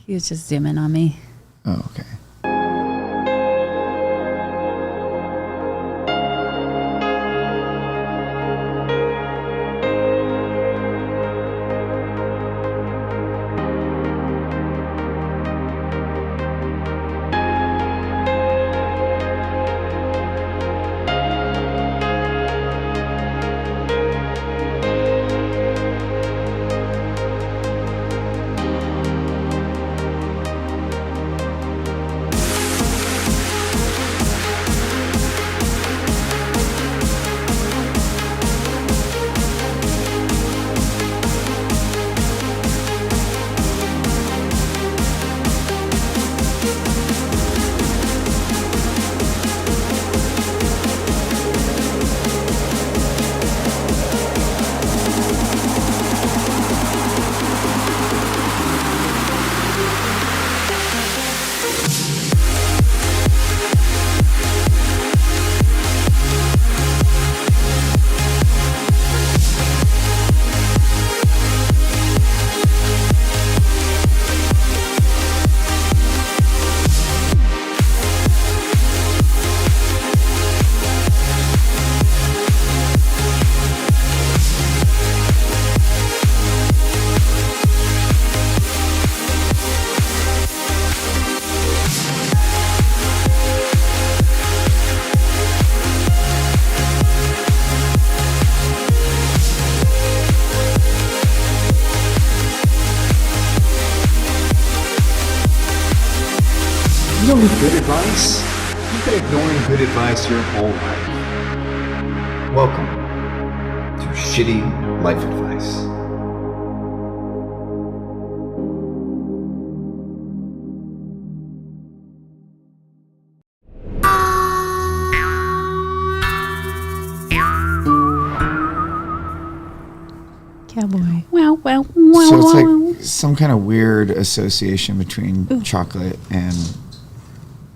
He was just zooming on me. Oh, okay. You don't need good advice. You've been ignoring good advice your whole life. Welcome to Shitty Life Advice. Cowboy. Wow, wow, wow. So it's like some kind of weird association between chocolate and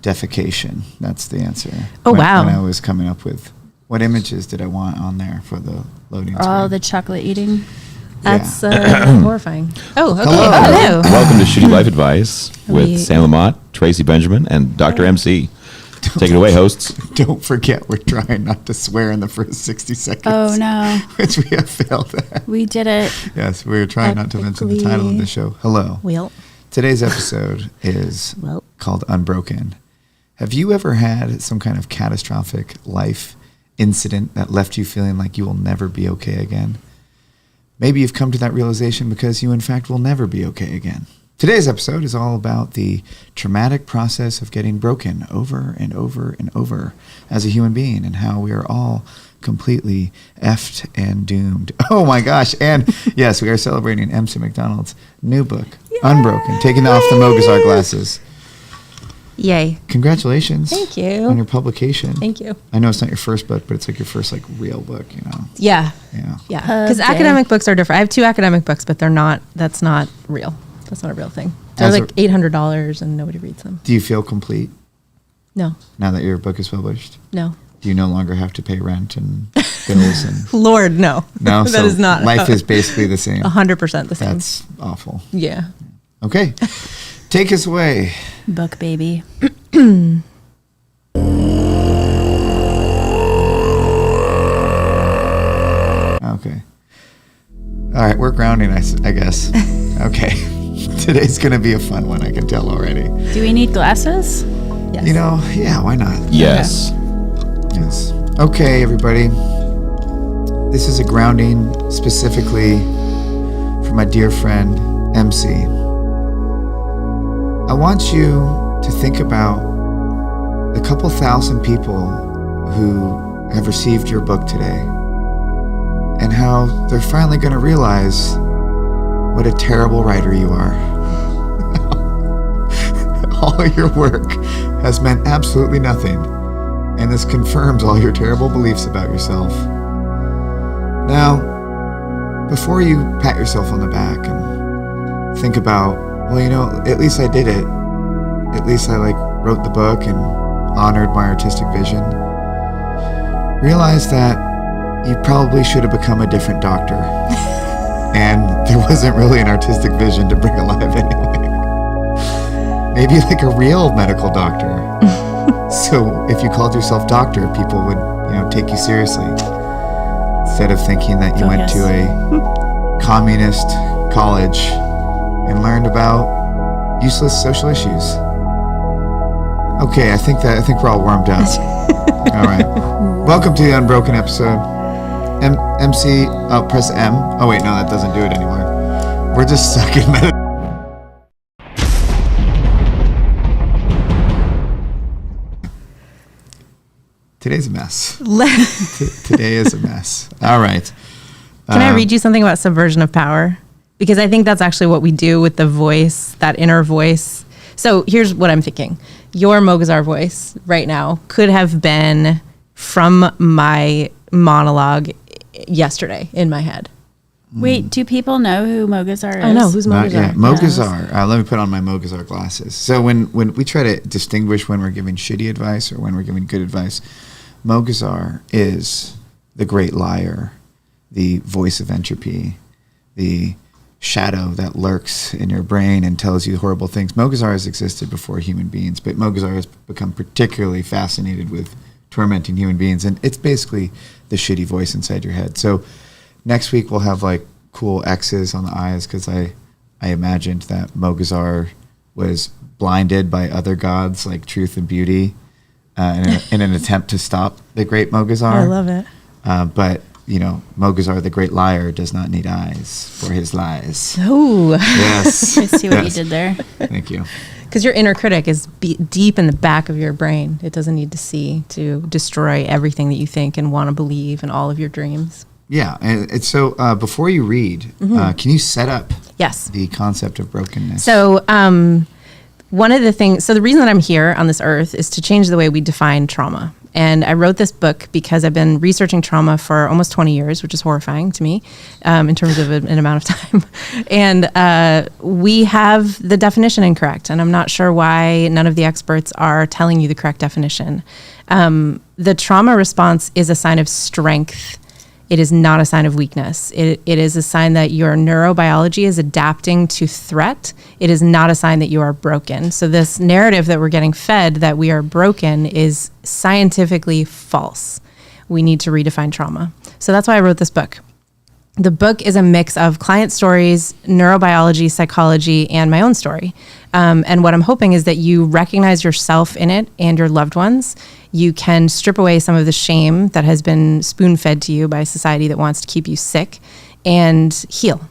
defecation. That's the answer. Oh, wow. When I was coming up with what images did I want on there for the loading screen. Oh, the chocolate eating. That's horrifying. Oh, okay. Hello. Hello. Welcome to Shitty Life Advice with We- Sam Lamont, Tracy Benjamin, and Dr. MC. Take it away, hosts. Don't forget, we're trying not to swear in the first 60 seconds. Oh, no. Which we have failed at. We did it. Yes, we're trying not to mention the title of the show. Hello. Well, Today's episode is Well. called Unbroken. Have you ever had some kind of catastrophic life incident that left you feeling like you will never be okay again? Maybe you've come to that realization because you, in fact, will never be okay again. Today's episode is all about the traumatic process of getting broken over and over and over as a human being and how we are all completely effed and doomed. Oh my gosh. And yes, we are celebrating MC McDonald's new book, Unbroken, taking off the Mogazar glasses. yay. Congratulations. Thank you. On your publication. Thank you. I know it's not your first book, but it's like your first like real book, you know. Yeah. Yeah. Yeah. Because Okay. academic books are different. I have 2 academic books, but that's not real. That's not a real thing. They're As a- like $800 and nobody reads them. Do you feel complete No. now that your book is published? No. Do you no longer have to pay rent and bills and Lord, no. no? That So is not. life is basically the same. 100% the same. That's awful. Yeah. Okay. Take us away. Book baby. Okay. All right, we're grounding, I guess. Okay. Today's going to be a fun one, I can tell already. Do we need glasses? Yes. You know, yeah, why not? Yes. Yes. Okay, everybody. This is a grounding specifically for my dear friend, MC. I want you to think about the couple thousand people who have received your book today and how they're finally going to realize what a terrible writer you are. All your work has meant absolutely nothing, and this confirms all your terrible beliefs about yourself. Now, before you pat yourself on the back and think about, well, you know, at least I did it. At least I wrote the book and honored my artistic vision. Realize that you probably should have become a different doctor. And there wasn't really an artistic vision to bring alive anyway. Maybe like a real medical doctor. So if you called yourself doctor, people would, take you seriously. Instead of thinking that you went to a communist college and learned about useless social issues. Okay, I think we're all warmed up. All right. Welcome to the Unbroken episode. MC, press M. Oh wait, no, that doesn't do it anymore. We're just sucking meditation. Today's a mess. Today is a mess. All right. Can I read you something about subversion of power? Because I think that's actually what we do with the voice, that inner voice. So here's what I'm thinking. Your Mogazar voice right now could have been from my monologue yesterday in my head. Wait, do people know who Mogazar is? I know. Who's Mogazar? Yeah, Mogazar. Let me put on my Mogazar glasses. So when we try to distinguish when we're giving shitty advice or when we're giving good advice, Mogazar is the great liar, the voice of entropy, the shadow that lurks in your brain and tells you horrible things. Mogazar has existed before human beings, but Mogazar has become particularly fascinated with tormenting human beings, and it's basically the shitty voice inside your head. So next week we'll have like cool X's on the eyes because I imagined that Mogazar was blinded by other gods like truth and beauty in an attempt to stop the great Mogazar. I love it. But Mogazar, the great liar, does not need eyes for his lies. Oh, Yes. I see what you Yes. did there. Thank you. because your inner critic is deep in the back of your brain. It doesn't need to see to destroy everything that you think and want to believe and all of your dreams. Yeah. And it's so before you read, can you set up Yes. the concept of brokenness? So one of the things, so the reason that I'm here on this earth is to change the way we define trauma. And I wrote this book because I've been researching trauma for almost 20 years, which is horrifying to me in terms of an amount of time. And we have the definition incorrect. And I'm not sure why none of the experts are telling you the correct definition. The trauma response is a sign of strength. It is not a sign of weakness. It is a sign that your neurobiology is adapting to threat. It is not a sign that you are broken. So this narrative that we're getting fed that we are broken is scientifically false. We need to redefine trauma. So that's why I wrote this book. The book is a mix of client stories, neurobiology, psychology, and my own story. And what I'm hoping is that you recognize yourself in it and your loved ones. You can strip away some of the shame that has been spoon-fed to you by a society that wants to keep you sick and heal.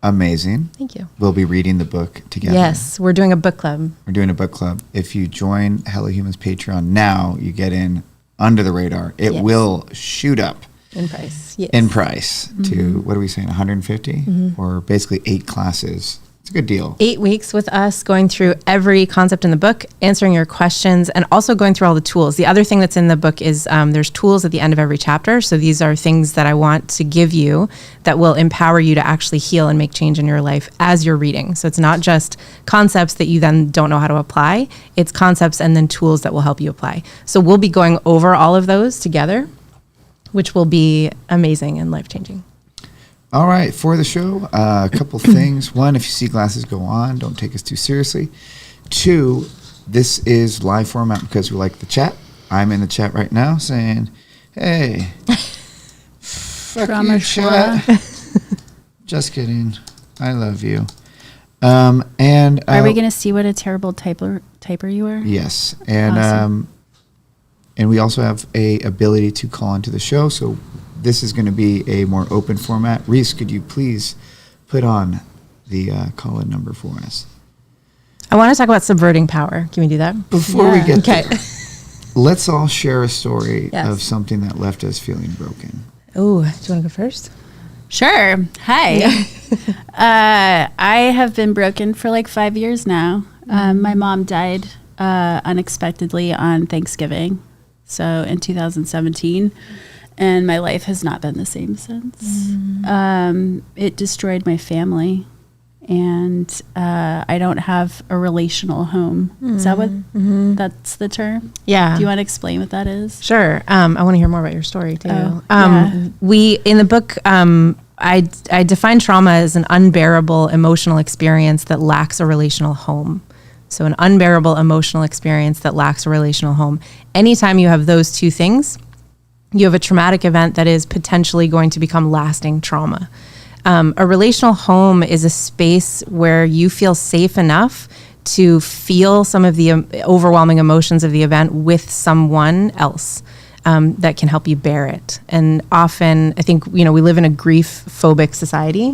Amazing. Thank you. We'll be reading the book together. Yes, we're doing a book club. We're doing a book club. If you join Hello Humans Patreon now, you get in under the radar. It Yes. will shoot up In price. Yes. in price to, what are we saying, 150? Or basically 8 classes. It's a good deal. 8 weeks with us going through every concept in the book, answering your questions, and also going through all the tools. The other thing that's in the book is there's tools at the end of every chapter. So these are things that I want to give you that will empower you to actually heal and make change in your life as you're reading. So it's not just concepts that you then don't know how to apply. It's concepts and then tools that will help you apply. So we'll be going over all of those together, which will be amazing and life-changing. All right, for the show, a couple things. One, if you see glasses, go on. Don't take us too seriously. 2, this is live format because we like the chat. I'm in the chat right now saying, hey, fuck Drama you, chat. Just kidding. I love you. And Are we going to see what a terrible typer you are? Yes, and Awesome. And we also have a ability to call into the show. So this is going to be a more open format. Reese, could you please put on the call-in number for us? I want to talk about subverting power. Can we do that? Before we Yeah. get Okay. there, let's all share a story Yes. of something that left us feeling broken. Oh, do you want to go first? Sure. Hi. I have been broken for like 5 years now. My mom died unexpectedly on Thanksgiving, so in 2017, and my life has not been the same since. It destroyed my family, and I don't have a relational home. Is that what that's the term? Yeah. Do you want to explain what that is? Sure. I want to hear more about your story too. Oh, yeah. We in the book, I define trauma as an unbearable emotional experience that lacks a relational home. So an unbearable emotional experience that lacks a relational home. Anytime you have those two things, you have a traumatic event that is potentially going to become lasting trauma. A relational home is a space where you feel safe enough to feel some of the overwhelming emotions of the event with someone else. That can help you bear it. And often, I think, we live in a grief-phobic society.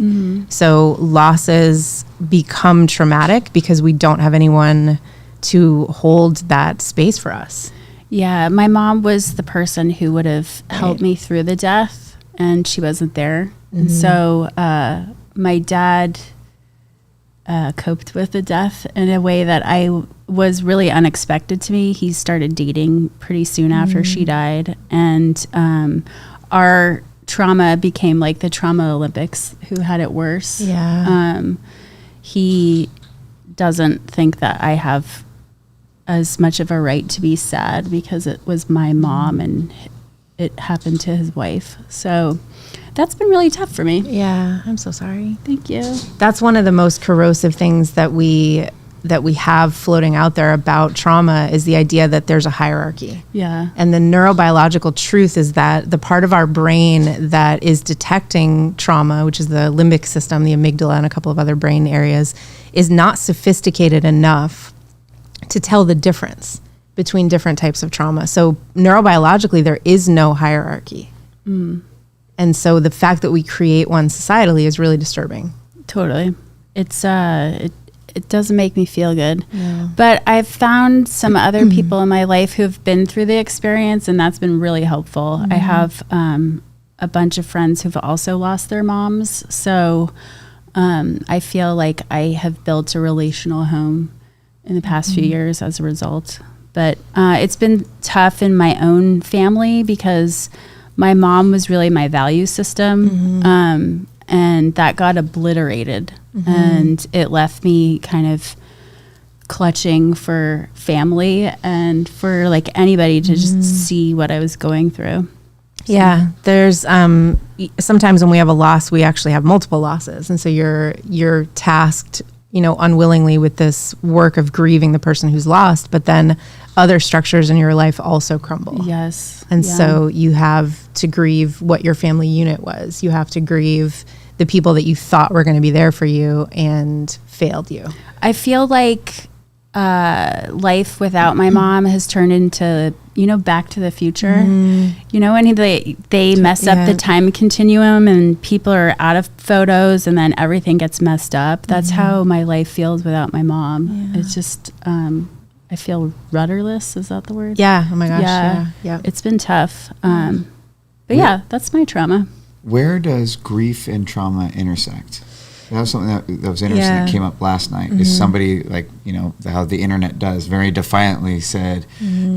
So losses become traumatic because we don't have anyone to hold that space for us. Yeah, my mom was the person who would have helped me through the death, and she wasn't there. And so my dad coped with the death in a way that was really unexpected to me. He started dating pretty soon after she died, and our trauma became like the trauma Olympics. Who had it worse? Yeah. He doesn't think that I have as much of a right to be sad because it was my mom and it happened to his wife. So that's been really tough for me. Yeah, I'm so sorry. Thank you. That's one of the most corrosive things that we have floating out there about trauma is the idea that there's a hierarchy. Yeah. And the neurobiological truth is that the part of our brain that is detecting trauma, which is the limbic system, the amygdala, and a couple of other brain areas, is not sophisticated enough to tell the difference between different types of trauma. So neurobiologically, there is no hierarchy. And so the fact that we create one societally is really disturbing. Totally. It's it doesn't make me feel good. Yeah. But I've found some other people in my life who've been through the experience, and that's been really helpful. I have a bunch of friends who've also lost their moms. So I feel like I have built a relational home in the past few years as a result. But it's been tough in my own family because my mom was really my value system. And that got obliterated. And it left me kind of clutching for family and for like anybody to just see what I was going through. So. Yeah, there's sometimes when we have a loss, we actually have multiple losses, and so you're tasked, unwillingly with this work of grieving the person who's lost, but then other structures in your life also crumble. Yes, and so you have to grieve what your family unit was. You have to grieve the people that you thought were going to be there for you and failed you. I feel like life without my mom has turned into, Back to the Future. When they mess up the time continuum and people are out of photos and then everything gets messed up. That's how my life feels without my mom. It's just, I feel rudderless. Is that the word? Yeah. Oh my gosh. Yeah. It's been tough. But yeah, that's my trauma. Where does grief and trauma intersect? That was something that was interesting that came up last night. Is somebody how the internet does very defiantly said,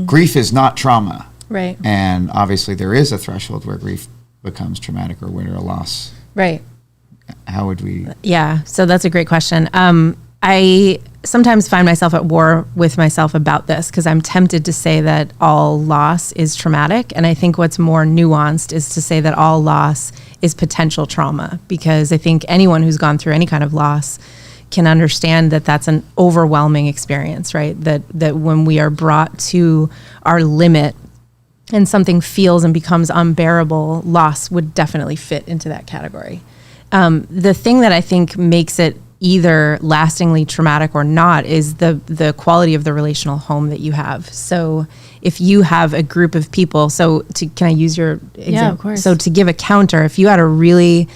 grief is not trauma. Right. And obviously there is a threshold where grief becomes traumatic or where a loss. Right. How would we? Yeah. So that's a great question. I sometimes find myself at war with myself about this because I'm tempted to say that all loss is traumatic. And I think what's more nuanced is to say that all loss is potential trauma, because I think anyone who's gone through any kind of loss can understand that that's an overwhelming experience, right? That when we are brought to our limit and something feels and becomes unbearable, loss would definitely fit into that category. The thing that I think makes it either lastingly traumatic or not is the quality of the relational home that you have. So if you have a group of people, can I use your example? Yeah, of course. So to give a counter, if you had a really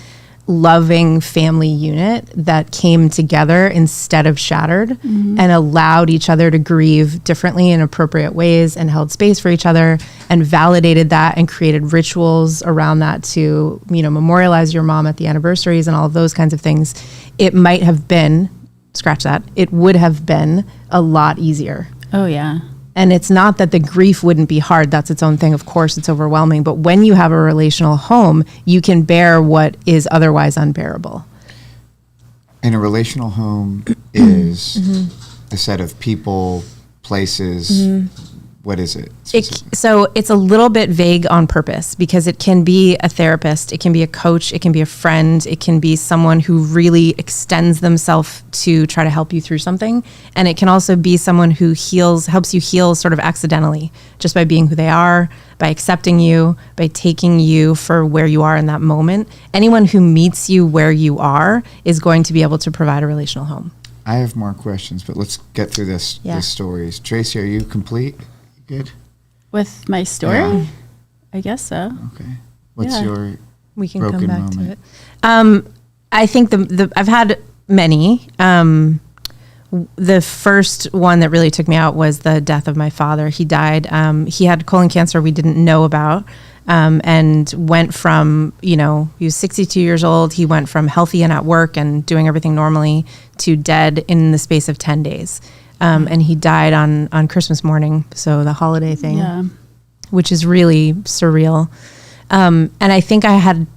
loving family unit that came together instead of shattered and allowed each other to grieve differently in appropriate ways and held space for each other and validated that and created rituals around that to, memorialize your mom at the anniversaries and all of those kinds of things, it might have been, it would have been a lot easier. Oh, yeah. And it's not that the grief wouldn't be hard. That's its own thing. Of course, it's overwhelming. But when you have a relational home, you can bear what is otherwise unbearable. And a relational home is a set of people, places, What is it? So it's a little bit vague on purpose because it can be a therapist, it can be a coach, it can be a friend, it can be someone who really extends themselves to try to help you through something. And it can also be someone who helps you heal sort of accidentally, just by being who they are, by accepting you, by taking you for where you are in that moment. Anyone who meets you where you are is going to be able to provide a relational home. I have more questions, but let's get through this stories. Tracy, are you complete? Good. With my story? Yeah. I guess so. Okay. What's your We can broken come back moment? to it. I think I've had many. The first one that really took me out was the death of my father. He died. He had colon cancer we didn't know about, and went from, he was 62 years old. He went from healthy and at work and doing everything normally to dead in the space of 10 days. And he died on Christmas morning, so the holiday thing, which is really surreal. And I think I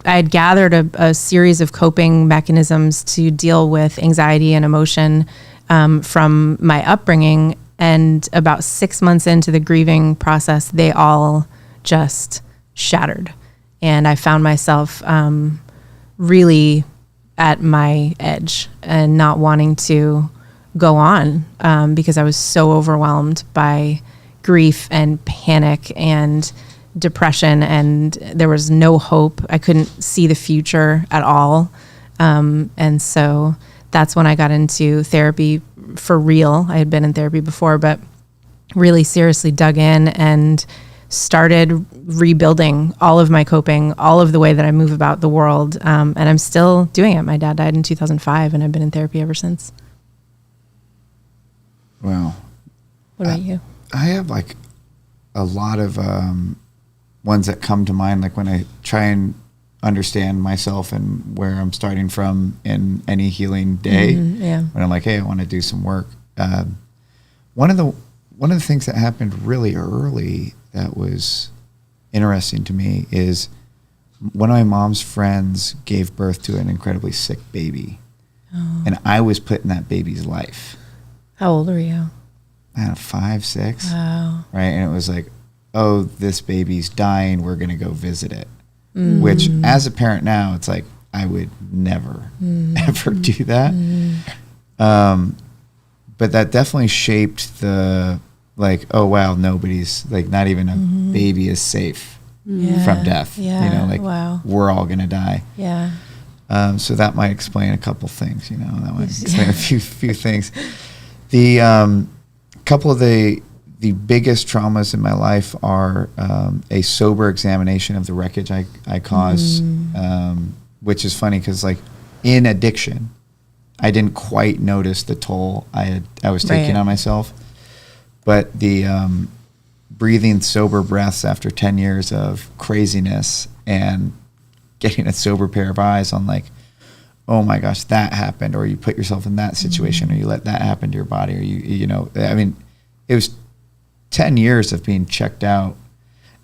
had gathered a series of coping mechanisms to deal with anxiety and emotion from my upbringing. And about 6 months into the grieving process, they all just shattered. And I found myself really at my edge and not wanting to go on because I was so overwhelmed by grief and panic and depression, and there was no hope. I couldn't see the future at all. And so that's when I got into therapy for real. I had been in therapy before, but really seriously dug in and started rebuilding all of my coping, all of the way that I move about the world. And I'm still doing it. My dad died in 2005 and I've been in therapy ever since. Wow. What about you? I have like a lot of ones that come to mind, like when I try and understand myself and where I'm starting from in any healing day. When I'm like, hey, I want to do some work. One of the things that happened really early that was interesting to me is one of my mom's friends gave birth to an incredibly sick baby. And I was put in that baby's life. How old are you? I don't know, 5, 6. Wow. Right. And it was like, oh, this baby's dying. We're going to go visit it. Which as a parent now, it's like, I would never, ever do that. But that definitely shaped the, like, oh, wow, nobody's, like, not even a baby is safe from death. Wow. We're all going to die. Yeah. So that might explain a couple things, that might explain a few things. The couple of the biggest traumas in my life are a sober examination of the wreckage I caused, which is funny because, like, in addiction, I didn't quite notice the toll I was taking on myself. But the breathing sober breaths after 10 years of craziness and getting a sober pair of eyes on, like, oh my gosh, that happened, or you put yourself in that situation, or you let that happen to your body, or it was 10 years of being checked out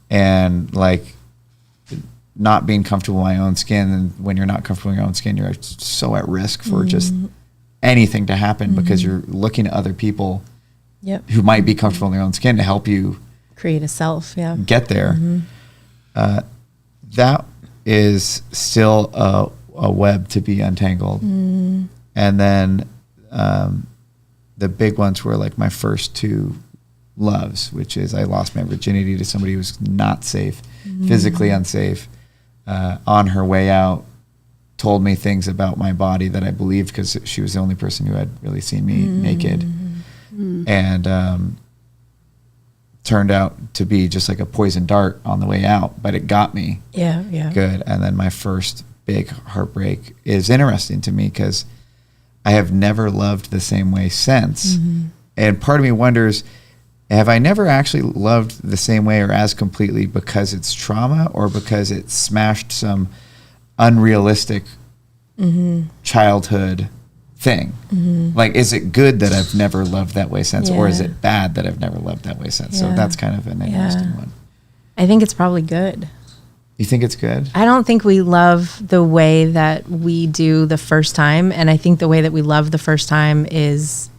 and, like, not being comfortable in my own skin. And when you're not comfortable in your own skin, you're so at risk for just anything to happen because you're looking at other people who might be comfortable in their own skin to help you create a self, get there. That is still a web to be untangled. And then the big ones were, like, my first two loves, which is I lost my virginity to somebody who was not safe, physically unsafe, on her way out, told me things about my body that I believed because she was the only person who had really seen me naked. And turned out to be just like a poison dart on the way out, but it got me good. And then my first big heartbreak is interesting to me because I have never loved the same way since. And part of me wonders, have I never actually loved the same way or as completely because it's trauma or because it smashed some unrealistic childhood thing? Like, is it good that I've never loved that way since, or is it bad that I've never loved that way since? So that's kind of an interesting one. I think it's probably good. You think it's good? I don't think we love the way that we do the first time. And I think the way that we love the first time is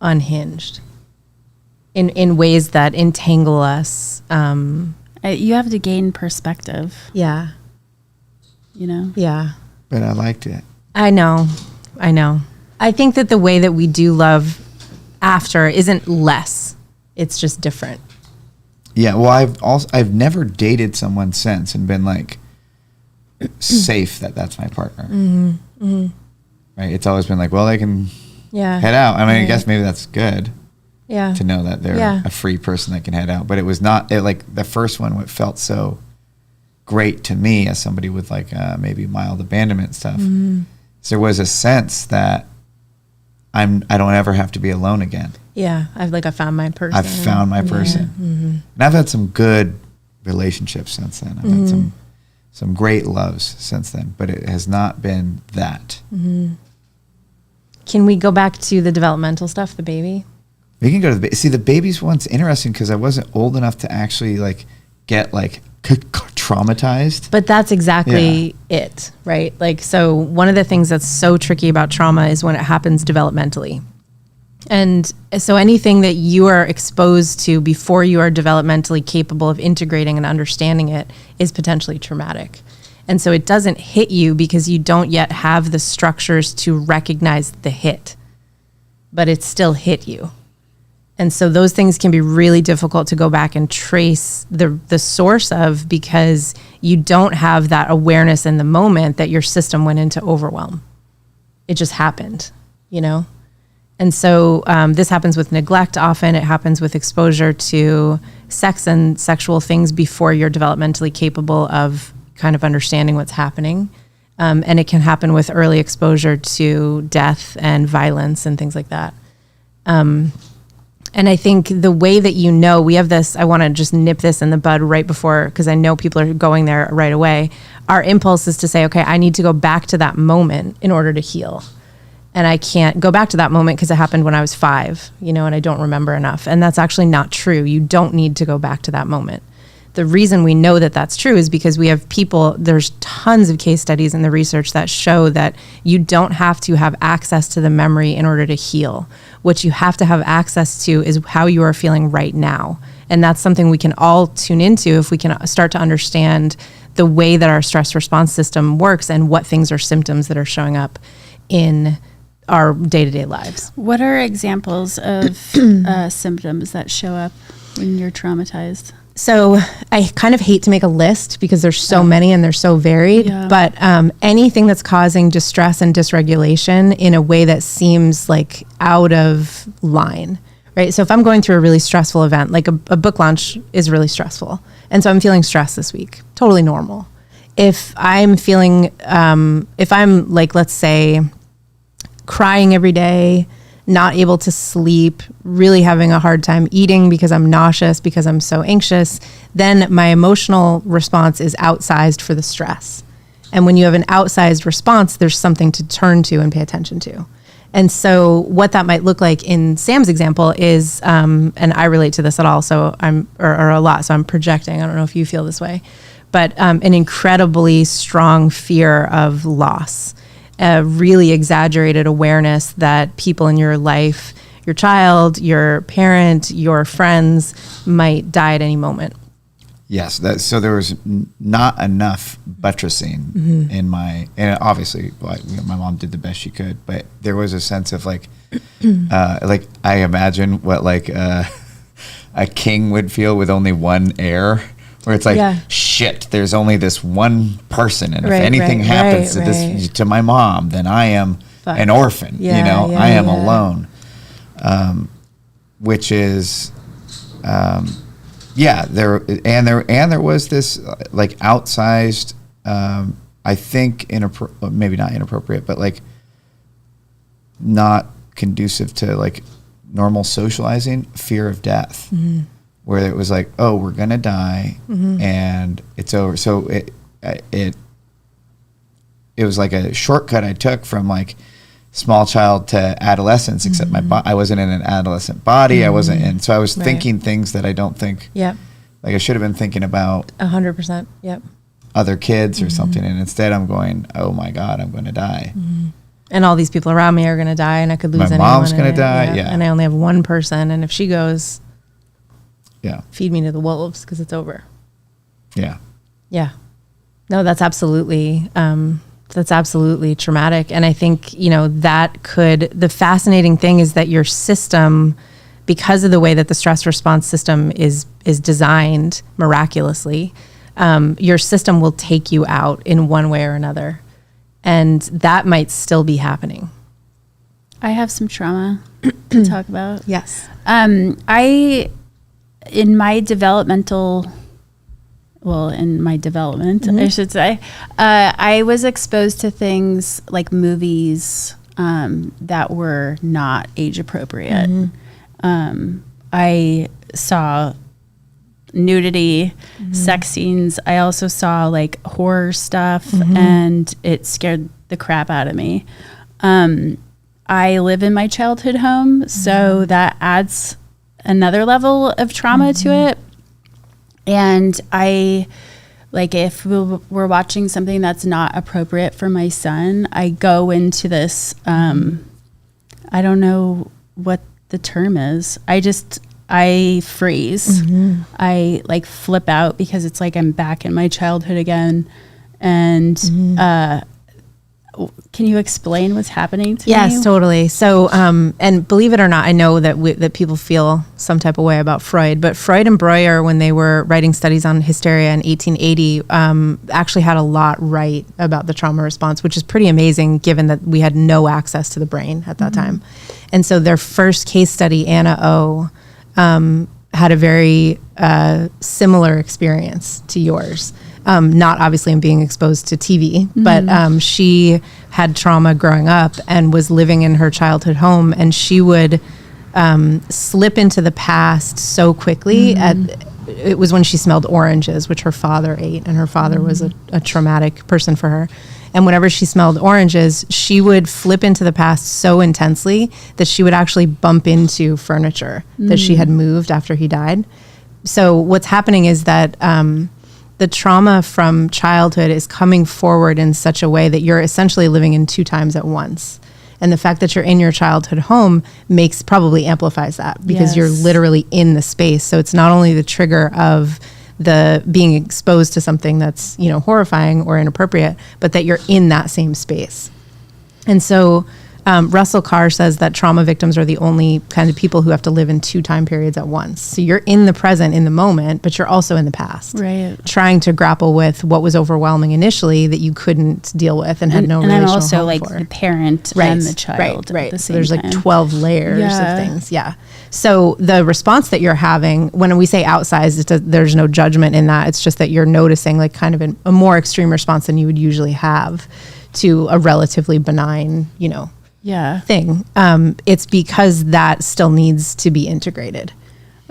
unhinged. in ways that entangle us. You have to gain perspective, Yeah. Yeah. But I liked it. I know. I think that the way that we do love after isn't less. It's just different. Yeah, well, I've never dated someone since and been like safe that that's my partner. Mm-hmm. Mm-hmm. Right? It's always been like, well, they can head out. I mean, I guess maybe that's good. Yeah. To know that they're a free person that can head out. But it was not like the first one. What felt so great to me as somebody with like maybe mild abandonment stuff. Mm-hmm. So there was a sense that I don't ever have to be alone again. Yeah, I found my person. I've found my person. Mm-hmm. And I've had some good relationships since then. I've had some great loves since then, but it has not been that. Mm-hmm. Can we go back to the developmental stuff, the baby? We can go to the see the baby's one's interesting because I wasn't old enough to actually like get like traumatized. But that's exactly it, right? Like, so one of the things that's so tricky about trauma is when it happens developmentally. And so anything that you are exposed to before you are developmentally capable of integrating and understanding it is potentially traumatic. And so it doesn't hit you because you don't yet have the structures to recognize the hit, but it still hit you. And so those things can be really difficult to go back and trace the source of because you don't have that awareness in the moment that your system went into overwhelm. It just happened, And so this happens with neglect often. It happens with exposure to sex and sexual things before you're developmentally capable of kind of understanding what's happening. And it can happen with early exposure to death and violence and things like that. And I think the way that we have this, I want to just nip this in the bud right before, because I know people are going there right away. Our impulse is to say, okay, I need to go back to that moment in order to heal. And I can't go back to that moment because it happened when I was 5, and I don't remember enough. And that's actually not true. You don't need to go back to that moment. The reason we know that that's true is because we have there's tons of case studies in the research that show that you don't have to have access to the memory in order to heal. What you have to have access to is how you are feeling right now. And that's something we can all tune into if we can start to understand the way that our stress response system works and what things are symptoms that are showing up in our day-to-day lives. What are examples of symptoms that show up when you're traumatized? So I kind of hate to make a list because there's so many and they're so varied, but anything that's causing distress and dysregulation in a way that seems like out of line, right? So if I'm going through a really stressful event, like a book launch is really stressful. And so I'm feeling stressed this week, totally normal. If I'm feeling, if I'm like, let's say, crying every day, not able to sleep, really having a hard time eating because I'm nauseous, because I'm so anxious, then my emotional response is outsized for the stress. And when you have an outsized response, there's something to turn to and pay attention to. And so what that might look like in Sam's example is, and I relate to this at all, so or a lot, so I'm projecting, I don't know if you feel this way, but an incredibly strong fear of loss. A really exaggerated awareness that people in your life, your child, your parent, your friends might die at any moment. Yes, so there was not enough buttressing in and obviously my mom did the best she could, but there was a sense of like I imagine what like a king would feel with only one heir. Where it's like, shit, there's only this one person. And if anything happens to my mom, then I am an orphan, I am alone. Which is, there was this like outsized, I think, maybe not inappropriate, but like not conducive to like normal socializing, fear of death. Mm-hmm. Where it was like, oh, we're gonna die, and it's over. So it was like a shortcut I took from like small child to adolescence. Except I wasn't in an adolescent body. I wasn't in. So I was thinking things that I don't think. Like I should have been thinking about 100%. Other kids or something, and instead I'm going, oh my God, I'm gonna die. And all these people around me are gonna die, and I could lose anyone. My mom's gonna die. And I only have one person, and if she goes. Yeah. feed me to the wolves because it's over. Yeah. Yeah. No, that's absolutely traumatic. And I think, the fascinating thing is that your system, because of the way that the stress response system is designed miraculously, your system will take you out in one way or another. And that might still be happening. I have some trauma to talk about. Yes. In my development, I should say, I was exposed to things like movies that were not age appropriate. I saw nudity, sex scenes. I also saw like horror stuff, and it scared the crap out of me. I live in my childhood home, so that adds another level of trauma to it. And if we're watching something that's not appropriate for my son, I go into this, I don't know what the term is. I freeze. I flip out because it's like I'm back in my childhood again. And can you explain what's happening to me? Yes, totally. So, and believe it or not, I know that people feel some type of way about Freud, but Freud and Breuer, when they were writing studies on hysteria in 1880, actually had a lot right about the trauma response, which is pretty amazing given that we had no access to the brain at that time. And so their first case study, Anna O, had a very similar experience to yours. Not obviously in being exposed to TV, but she had trauma growing up and was living in her childhood home, and she would slip into the past so quickly. It was when she smelled oranges, which her father ate, and her father was a traumatic person for her. And whenever she smelled oranges, she would flip into the past so intensely that she would actually bump into furniture that she had moved after he died. So what's happening is that the trauma from childhood is coming forward in such a way that you're essentially living in two times at once. And the fact that you're in your childhood home probably amplifies that because you're literally in the space. So it's not only the trigger of the being exposed to something that's, horrifying or inappropriate, but that you're in that same space. And so Russell Carr says that trauma victims are the only kind of people who have to live in two time periods at once. So you're in the present, in the moment, but you're also in the past. Right. Trying to grapple with what was overwhelming initially that you couldn't deal with and had no relational And I'm also home like for. the parent and the child. Right. At the So same there's time. like 12 layers of things. Yeah. So the response that you're having, when we say outsized, there's no judgment in that. It's just that you're noticing like kind of a more extreme response than you would usually have to a relatively benign, thing. It's because that still needs to be integrated.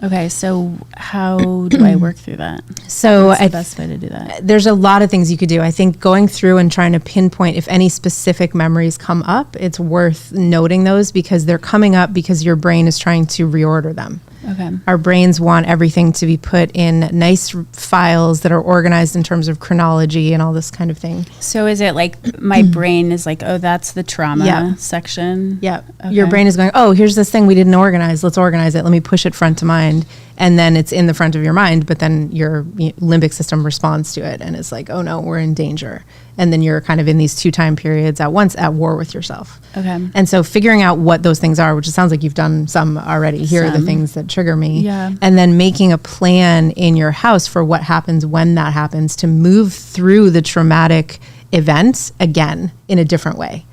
Okay, so how do I work through that? So What's the best way to do that? There's a lot of things you could do. I think going through and trying to pinpoint if any specific memories come up, it's worth noting those because they're coming up because your brain is trying to reorder them. Okay. Our brains want everything to be put in nice files that are organized in terms of chronology and all this kind of thing. So is it like my brain is like, oh, that's the trauma section? Yeah. Okay. Your brain is going, oh, here's this thing we didn't organize. Let's organize it. Let me push it front to mind. And then it's in the front of your mind, but then your limbic system responds to it and it's like, oh no, we're in danger. And then you're kind of in these two time periods at once at war with yourself. Okay. And so figuring out what those things are, which it sounds like you've done some already. Here are the things that trigger me. Yeah. And then making a plan in your house for what happens when that happens to move through the traumatic event again in a different way.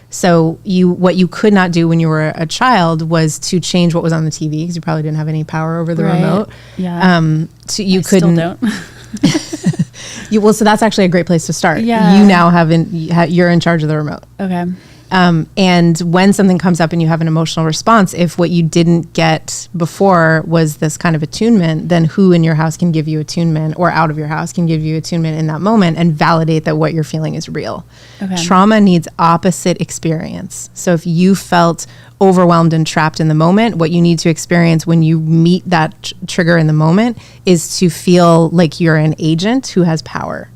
So what you could not do when you were a child was to change what was on the TV because you probably didn't have any power over the remote. Yeah. So you I couldn't. Still don't. So that's actually a great place to start. Yeah. You now you're in charge of the remote. Okay. And when something comes up and you have an emotional response, if what you didn't get before was this kind of attunement, then who in your house can give you attunement or out of your house can give you attunement in that moment and validate that what you're feeling is real. Okay. Trauma needs opposite experience. So if you felt overwhelmed and trapped in the moment, what you need to experience when you meet that trigger in the moment is to feel like you're an agent who has power.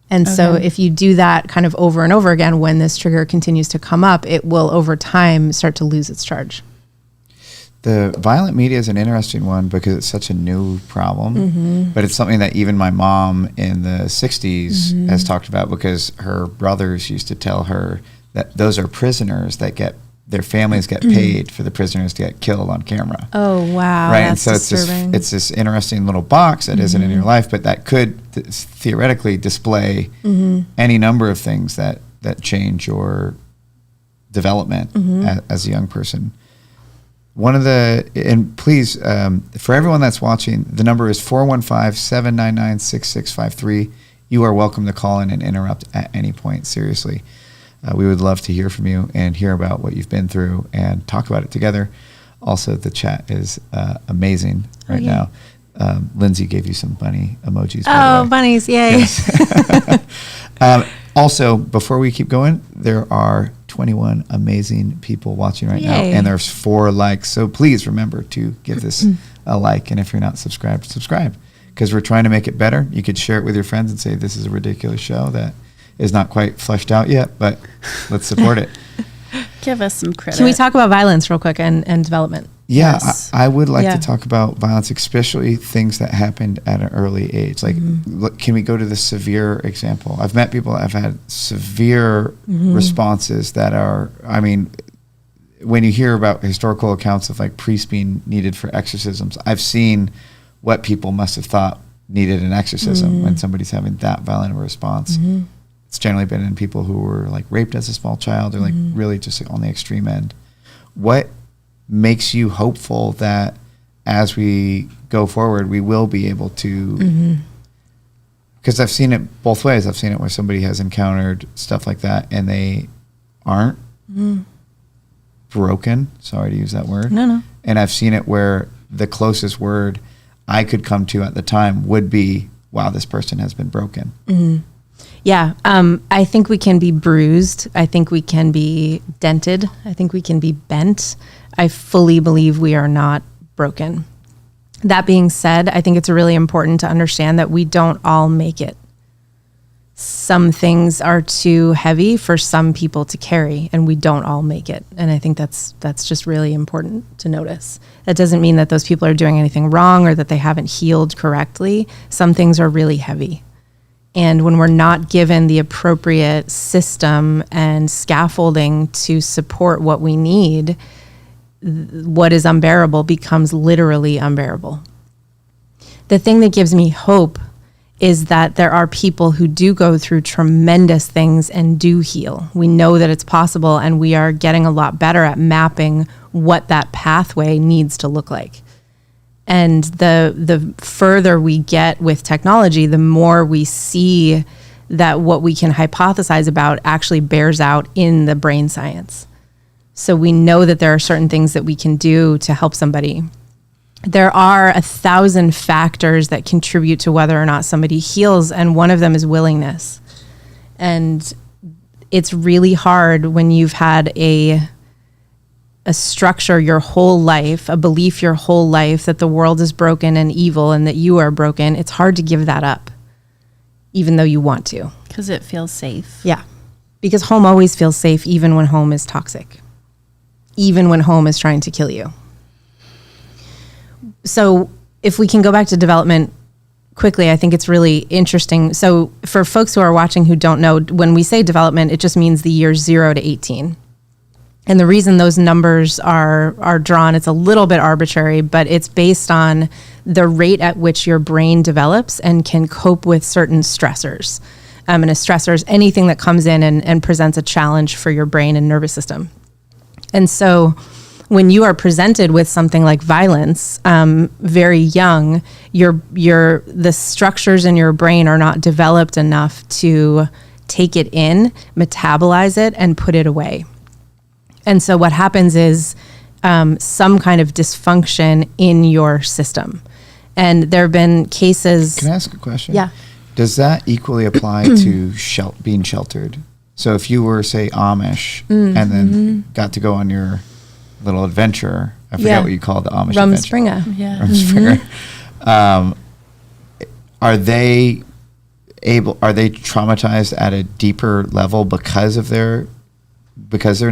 And so if you do that kind of over and over again, when this trigger continues to come up, it will over time start to lose its charge. the violent media is an interesting one because it's such a new problem, but it's something that even my mom in the 60s has talked about, because her brothers used to tell her that those are prisoners that their families get paid for the prisoners to get killed on camera. Oh, wow. Right. That's and so disturbing. it's this interesting little box that isn't in your life, but that could theoretically display any number of things that change your development as a young person. And please, for everyone that's watching, the number is 415-799-6653. You are welcome to call in and interrupt at any point. Seriously. We would love to hear from you and hear about what you've been through and talk about it together. Also, the chat is amazing right now. Lindsay gave you some bunny emojis. Oh, bunnies. Yay. Yes. Also, before we keep going, there are 21 amazing people watching right now, and there's 4 likes. So please remember to give this a like. And if you're not subscribed, subscribe, because we're trying to make it better. You could share it with your friends and say, this is a ridiculous show that is not quite fleshed out yet, but let's support it. Give us some credit. Can we talk about violence real quick and development? Yeah, Yes. I would like to talk about violence, especially things that happened at an early age. Like, can we go to the severe example? I've met people that have had severe responses that are, I mean, when you hear about historical accounts of like priests being needed for exorcisms, I've seen what people must have thought needed an exorcism when somebody's having that violent a response. It's generally been in people who were like raped as a small child or like really just like on the extreme end. What makes you hopeful that as we go forward, we will be able to, because I've seen it both ways. I've seen it where somebody has encountered stuff like that and they aren't broken. Sorry to use that word. No. And I've seen it where the closest word I could come to at the time would be, wow, this person has been broken. Yeah. I think we can be bruised. I think we can be dented. I think we can be bent. I fully believe we are not broken. That being said, I think it's really important to understand that we don't all make it. Some things are too heavy for some people to carry, and we don't all make it. And I think that's just really important to notice. That doesn't mean that those people are doing anything wrong or that they haven't healed correctly. Some things are really heavy. And when we're not given the appropriate system and scaffolding to support what we need, what is unbearable becomes literally unbearable. The thing that gives me hope is that there are people who do go through tremendous things and do heal. We know that it's possible, and we are getting a lot better at mapping what that pathway needs to look like. And the further we get with technology, the more we see that what we can hypothesize about actually bears out in the brain science. So we know that there are certain things that we can do to help somebody. There are 1,000 factors that contribute to whether or not somebody heals, and one of them is willingness. And it's really hard when you've had a structure your whole life, a belief your whole life that the world is broken and evil and that you are broken. It's hard to give that up, even though you want to. Because it feels safe. Yeah. Because home always feels safe, even when home is toxic, even when home is trying to kill you. So if we can go back to development quickly, I think it's really interesting. So for folks who are watching who don't know, when we say development, it just means the years 0 to 18. And the reason those numbers are drawn, it's a little bit arbitrary, but it's based on the rate at which your brain develops and can cope with certain stressors. And a stressor is anything that comes in and presents a challenge for your brain and nervous system. And so when you are presented with something like violence, very young, the structures in your brain are not developed enough to take it in, metabolize it, and put it away. And so what happens is some kind of dysfunction in your system. And there have been cases. Can I ask a question? Yeah. Does that equally apply to being sheltered? So if you were, say, Amish and then got to go on your little adventure, I forget what you call the Amish adventure. Rumspringa. Yeah. Rumspringa. Are they traumatized at a deeper level because they're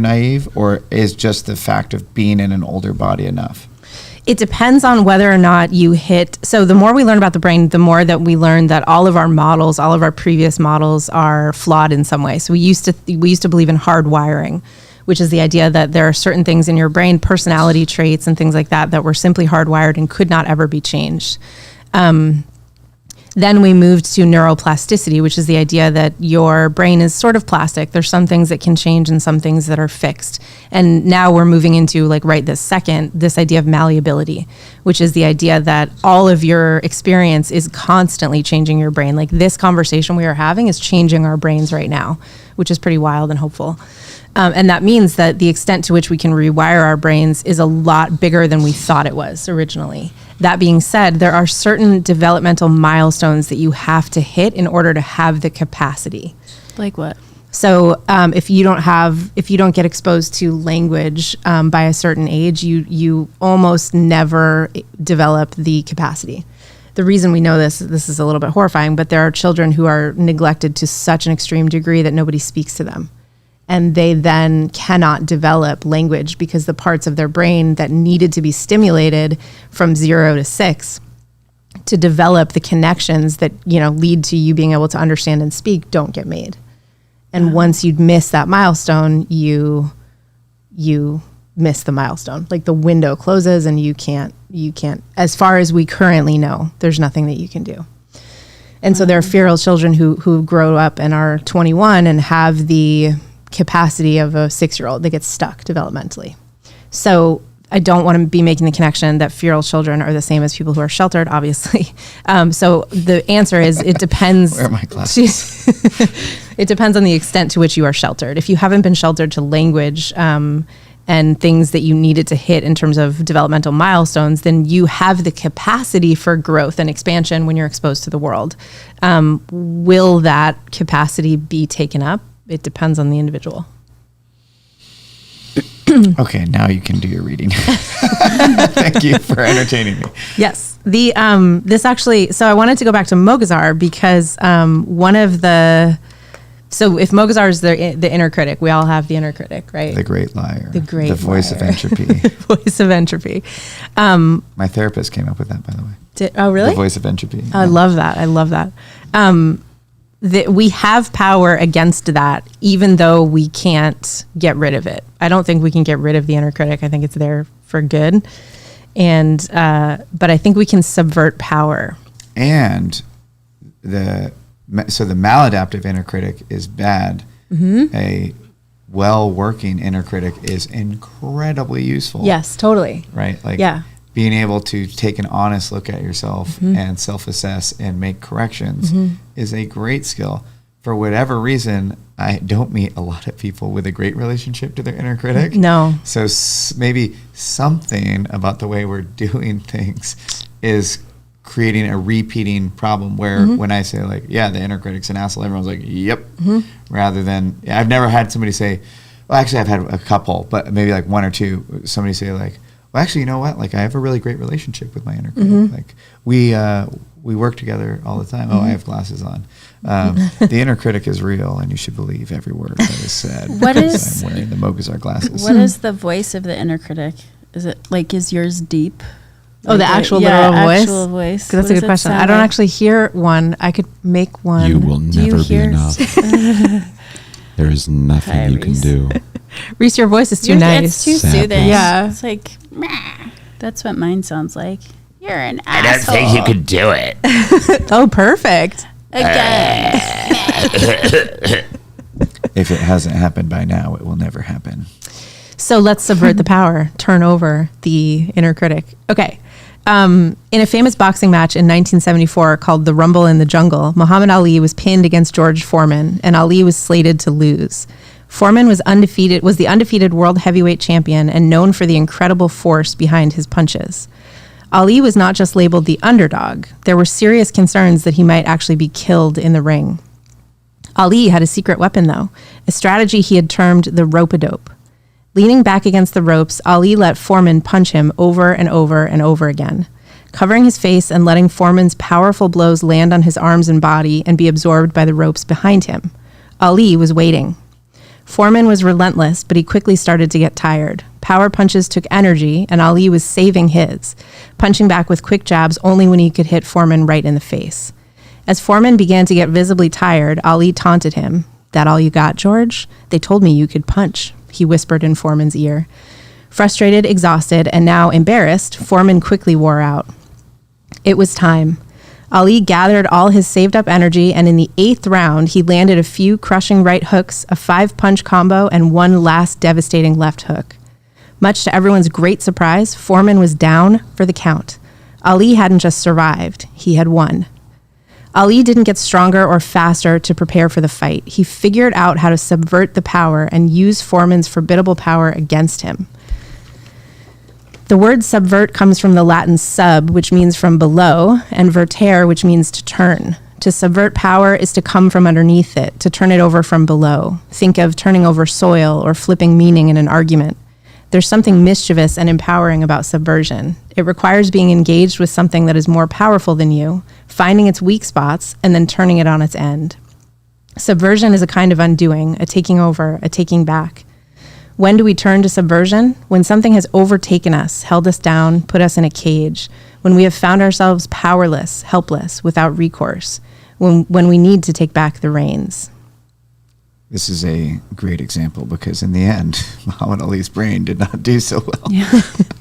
naive, or is just the fact of being in an older body enough? It depends on whether or not you hit. So the more we learn about the brain, the more that we learn that all of our models, all of our previous models are flawed in some way. So we used to believe in hardwiring, which is the idea that there are certain things in your brain, personality traits and things like that, that were simply hardwired and could not ever be changed. Then we moved to neuroplasticity, which is the idea that your brain is sort of plastic. There's some things that can change and some things that are fixed. And now we're moving into, like right this second, this idea of malleability, which is the idea that all of your experience is constantly changing your brain. Like this conversation we are having is changing our brains right now, which is pretty wild and hopeful. And that means that the extent to which we can rewire our brains is a lot bigger than we thought it was originally. That being said, there are certain developmental milestones that you have to hit in order to have the capacity. Like what? So if you don't get exposed to language by a certain age, you almost never develop the capacity. The reason we know this is a little bit horrifying, but there are children who are neglected to such an extreme degree that nobody speaks to them. And they then cannot develop language because the parts of their brain that needed to be stimulated from 0 to 6 to develop the connections that, lead to you being able to understand and speak don't get made. And once you miss that milestone, you miss the milestone. Like the window closes and you can't, as far as we currently know, there's nothing that you can do. And so there are feral children who grow up and are 21 and have the capacity of a 6-year-old. They get stuck developmentally. So I don't want to be making the connection that feral children are the same as people who are sheltered, obviously. So the answer is it depends. Where are my glasses? It depends on the extent to which you are sheltered. If you haven't been sheltered to language and things that you needed to hit in terms of developmental milestones, then you have the capacity for growth and expansion when you're exposed to the world. Will that capacity be taken up? It depends on the individual. Okay, now you can do your reading. Thank you for entertaining me. Yes. This actually, so I wanted to go back to Mogazar because so if Mogazar is the inner critic, we all have the inner critic, right? The great liar. The voice of entropy. Voice of entropy. My therapist came up with that, by the way. Oh, really? The voice of entropy. I love that. That we have power against that, even though we can't get rid of it. I don't think we can get rid of the inner critic. I think it's there for good. And, but I think we can subvert power. And the maladaptive inner critic is bad. Mm-hmm. A well-working inner critic is incredibly useful. Yes, totally. Right? Like, yeah. Being able to take an honest look at yourself mm-hmm. and self-assess and make corrections mm-hmm. is a great skill. For whatever reason, I don't meet a lot of people with a great relationship to their inner critic. No. So maybe something about the way we're doing things is creating a repeating problem where mm-hmm. when I say like, yeah, the inner critic's an asshole, everyone's like, yep. Mm-hmm. Rather than, I've never had somebody say, well, actually I've had a couple, but maybe like one or two, somebody say like, well, actually, you know what? Like, I have a really great relationship with my inner critic. Mm-hmm. Like, we work together all the time. Mm-hmm. Oh, I have glasses on. The inner critic is real, and you should believe every word that is said. I'm wearing the Mogazar glasses. What is the voice of the inner critic? Is it like, is yours deep? Oh, the actual literal voice? Actual voice. That's a good question. I don't actually hear one. I could make one. You will never be enough. There is nothing you can do. Reese, your voice is too nice. It's too soothing. Yeah. It's like, meh. That's what mine sounds like. You're an I asshole. don't think you could do it. Oh, perfect. Again. If it hasn't happened by now, it will never happen. So let's subvert the power, turn over the inner critic. Okay. In a famous boxing match in 1974 called The Rumble in the Jungle, Muhammad Ali was pinned against George Foreman, and Ali was slated to lose. Foreman was the undefeated world heavyweight champion and known for the incredible force behind his punches. Ali was not just labeled the underdog. There were serious concerns that he might actually be killed in the ring. Ali had a secret weapon, though, a strategy he had termed the rope-a-dope. Leaning back against the ropes, Ali let Foreman punch him over and over and over again, covering his face and letting Foreman's powerful blows land on his arms and body and be absorbed by the ropes behind him. Ali was waiting. Foreman was relentless, but he quickly started to get tired. Power punches took energy, and Ali was saving his, punching back with quick jabs only when he could hit Foreman right in the face. As Foreman began to get visibly tired, Ali taunted him. "That all you got, George? They told me you could punch," he whispered in Foreman's ear. Frustrated, exhausted, and now embarrassed, Foreman quickly wore out. It was time. Ali gathered all his saved up energy, and in the 8th round, he landed a few crushing right hooks, a 5-punch combo, and one last devastating left hook. Much to everyone's great surprise, Foreman was down for the count. Ali hadn't just survived, he had won. Ali didn't get stronger or faster to prepare for the fight. He figured out how to subvert the power and use Foreman's formidable power against him. The word subvert comes from the Latin sub, which means from below, and vertere, which means to turn. To subvert power is to come from underneath it, to turn it over from below. Think of turning over soil or flipping meaning in an argument. There's something mischievous and empowering about subversion. It requires being engaged with something that is more powerful than you, finding its weak spots, and then turning it on its end. Subversion is a kind of undoing, a taking over, a taking back. When do we turn to subversion? When something has overtaken us, held us down, put us in a cage. When we have found ourselves powerless, helpless, without recourse. When we need to take back the reins. This is a great example because in the end, Muhammad Ali's brain did not do so well. Yeah,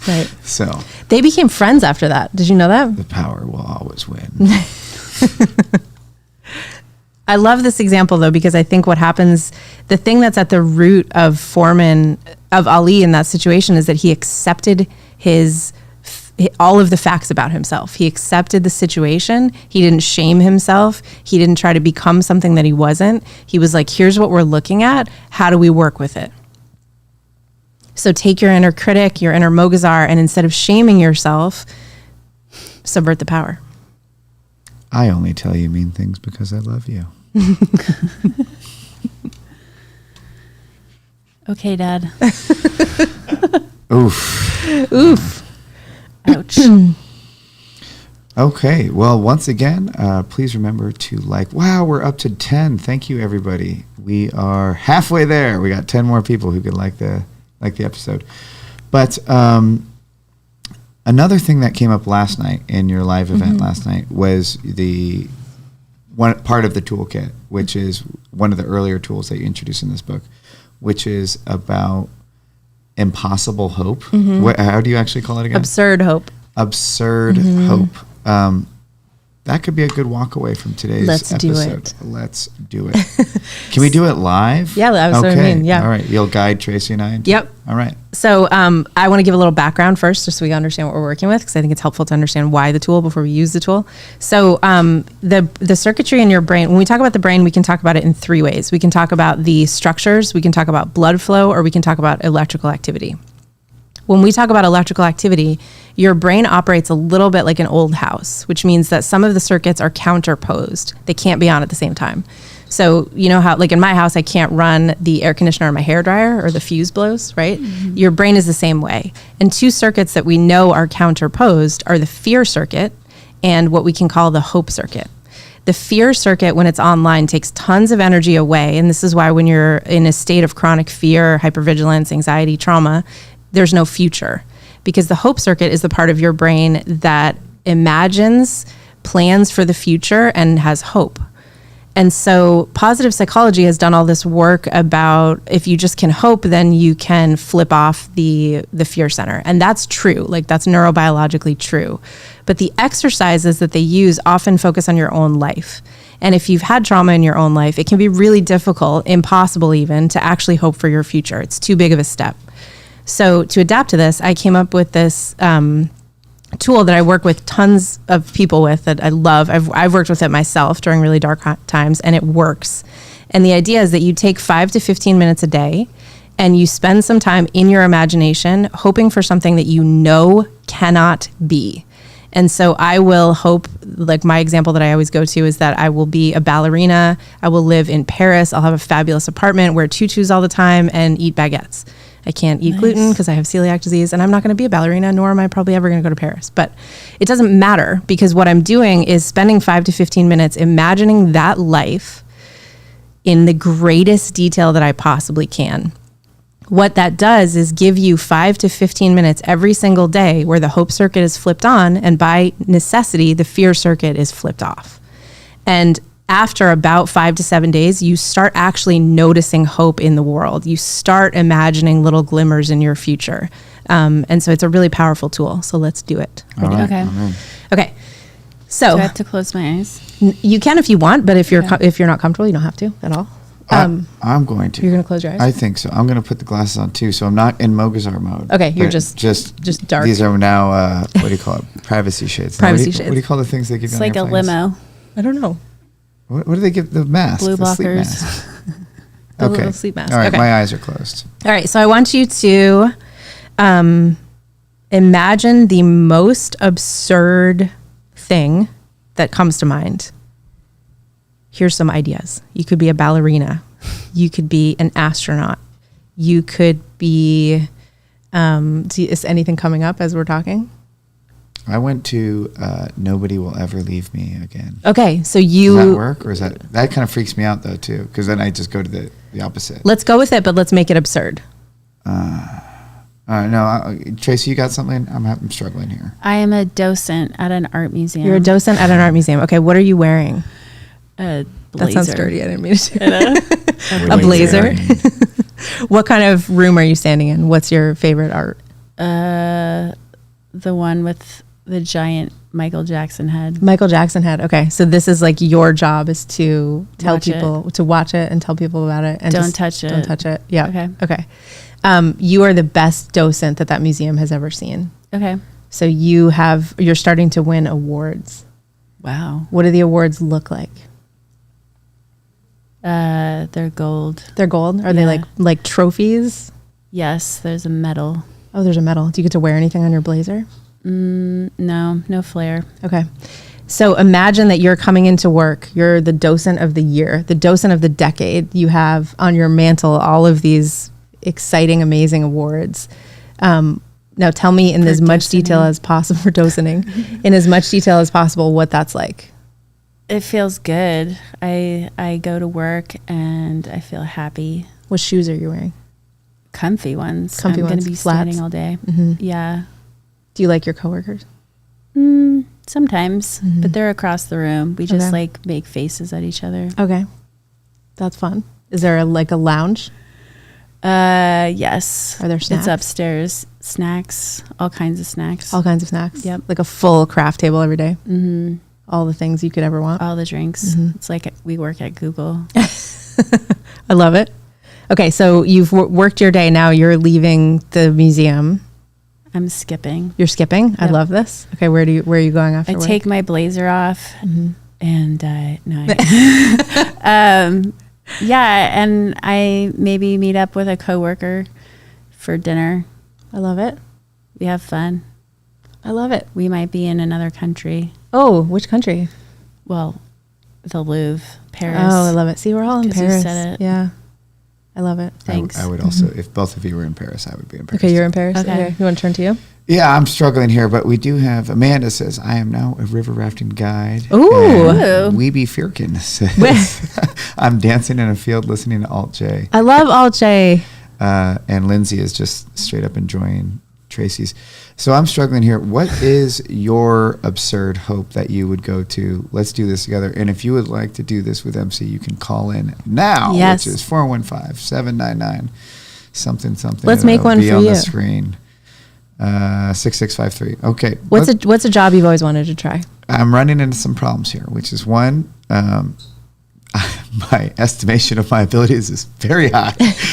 right. So they became friends after that. Did you know that? the power will always win. I love this example though, because I think what happens, the thing that's at the root of Ali in that situation is that he accepted all of the facts about himself. He accepted the situation. He didn't shame himself. He didn't try to become something that he wasn't. He was like, here's what we're looking at. How do we work with it? So take your inner critic, your inner Mogazar, and instead of shaming yourself, subvert the power. I only tell you mean things because I love you. Okay, Dad. Oof. Oof. Ouch. Okay. Well, once again, please remember to wow, we're up to 10. Thank you, everybody. We are halfway there. We got 10 more people who could like the episode. But another thing that came up last night in your live event last night was the one part of the toolkit, which is one of the earlier tools that you introduced in this book, which is about impossible hope. How do you actually call it again? Absurd hope. Absurd hope. That could be a good walk away from today's episode. Let's do it. Can we do it live? Yeah, that's what I mean. Yeah. All right. You'll guide Tracy and I? Yep. All right. So I want to give a little background first, just so we understand what we're working with, because I think it's helpful to understand why the tool before we use the tool. So the circuitry in your brain, when we talk about the brain, we can talk about it in 3 ways. We can talk about the structures, we can talk about blood flow, or we can talk about electrical activity. When we talk about electrical activity, your brain operates a little bit like an old house, which means that some of the circuits are counterposed. They can't be on at the same time. So you know how, like in my house, I can't run the air conditioner or my hairdryer or the fuse blows, right? Your brain is the same way. And 2 circuits that we know are counterposed are the fear circuit and what we can call the hope circuit. The fear circuit, when it's online, takes tons of energy away. And this is why when you're in a state of chronic fear, hypervigilance, anxiety, trauma, there's no future, because the hope circuit is the part of your brain that imagines, plans for the future, and has hope. And so positive psychology has done all this work about if you just can hope, then you can flip off the fear center. And that's true. Like, that's neurobiologically true. But the exercises that they use often focus on your own life. And if you've had trauma in your own life, it can be really difficult, impossible even, to actually hope for your future. It's too big of a step. So to adapt to this, I came up with this tool that I work with tons of people with that I love. I've worked with it myself during really dark times, and it works. And the idea is that you take 5 to 15 minutes a day and you spend some time in your imagination hoping for something that you know cannot be. And so I will hope, like my example that I always go to is that I will be a ballerina. I will live in Paris. I'll have a fabulous apartment, wear tutus all the time, and eat baguettes. I can't eat gluten because I have celiac disease, and I'm not going to be a ballerina, nor am I probably ever going to go to Paris. But it doesn't matter, because what I'm doing is spending 5 to 15 minutes imagining that life in the greatest detail that I possibly can. What that does is give you 5 to 15 minutes every single day where the hope circuit is flipped on, and by necessity, the fear circuit is flipped off. And after about 5 to 7 days, you start actually noticing hope in the world. You start imagining little glimmers in your future. And so it's a really powerful tool. So let's do it. All right. Okay. All right. Okay. So Do I have to close my eyes? you can if you want, but if you're if you're not comfortable, you don't have to at all. I'm going to. You're going to close your eyes? I think so. I'm going to put the glasses on too, so I'm not in Mogazar mode. Okay, you're But just dark. These are now what do you call it? Privacy shades. Privacy What shades. do you call the things they give you It's on like a airplanes? limo. I don't know. What do they give the mask? Blue the sleep blockers. mask. The Okay. little sleep mask. All right, Okay. my eyes are closed. All right, so I want you to imagine the most absurd thing that comes to mind. Here's some ideas. You could be a ballerina. You could be an astronaut. You could be, is anything coming up as we're talking? I went to Nobody Will Ever Leave Me Again. Okay, so Does that you, work, or is that kind of freaks me out though too? Because then I just go to the opposite. let's go with it, but let's make it absurd. No, Tracy, you got something? I'm struggling here. I am a docent at an art museum. You're a docent at an art museum. Okay, what are you wearing? A That sounds blazer. dirty. I didn't mean to do A A blazer? Blazer. What kind of room are you standing in? What's your favorite art? The one with the giant Michael Jackson head. Michael Jackson head. Okay, so this is like your job is to tell Watch it. people to watch it and tell people about it and Don't just touch it. Don't touch it. Yeah. Okay. Okay. You are the best docent that museum has ever seen. Okay. So you're starting to win awards. Wow. What do the awards look like? They're gold. They're gold. Are they Yeah. like trophies? Yes, there's a medal. Oh, there's a medal. Do you get to wear anything on your blazer? No flare. Okay. So imagine that you're coming into work. You're the docent of the year, the docent of the decade. You have on your mantle all of these exciting, amazing awards. Now tell me in as much detail as possible for docenting, in as much detail as possible, what that's like. It feels good. I go to work and I feel happy. What shoes are you wearing? Comfy ones. Comfy I'm ones, going to be flats? standing all day. Yeah. Do you like your coworkers? Sometimes, but they're across the room. We just Okay. like make faces at each other. Okay. That's fun. Is there a lounge? Yes. Are there snacks? It's upstairs. Snacks, all kinds of snacks. All kinds of snacks? Yep. Like a full craft table every day? Mm-hmm. All the things you could ever want? All the drinks. It's like we work at Google. I love it. Okay, so you've worked your day. Now you're leaving the museum. I'm skipping. You're skipping. I Yep. love this. Okay, where are you going after I work? take my blazer off and yeah, and I maybe meet up with a coworker for dinner. I love it. We have fun. I love it. We might be in another country. Oh, which country? Well, the Louvre, Paris. Oh, I love it. See, we're all in 'Cause you Paris. said it. Yeah, I love it. Thanks. I would also, if both of you were in Paris, I would be in Paris. Okay, you're in Paris. Okay. Okay, you want to turn to you? Yeah, I'm struggling here, but we do have Amanda says I am now a river rafting guide. Ooh. And Weeby Firkin says I'm dancing in a field listening to Alt J. I love Alt J. And Lindsay is just straight up enjoying Tracy's. So I'm struggling here. What is your absurd hope that you would go to? Let's do this together. And if you would like to do this with MC, you can call in now, Yes. which is 415-799 something. Let's make It'll one be for on you. the screen. 6653. Okay. What's a job you've always wanted to try? I'm running into some problems here, which is one, my estimation of my abilities is very high.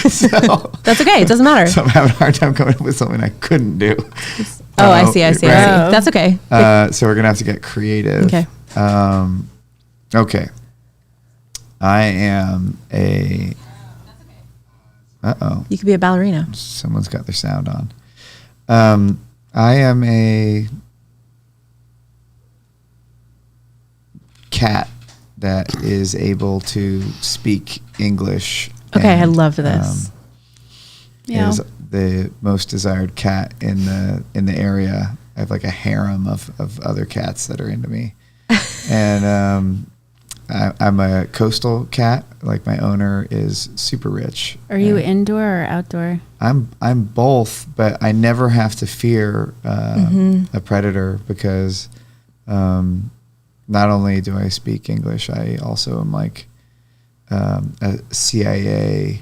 So That's okay. It doesn't matter. So I'm having a hard time coming up with something I couldn't do. Oh, I see. Right. That's okay. So we're going to have to get creative. Okay. Okay. I am a... Uh-oh. You could be a ballerina. Someone's got their sound on. I am a cat that is able to speak English. Okay, I and, love this. Yeah. Is the most desired cat in the area. I have like a harem of other cats that are into me. And I'm a coastal cat. Like my owner is super rich. Are you indoor or outdoor? I'm both, but I never have to fear a predator because not only do I speak English, I also am like a CIA,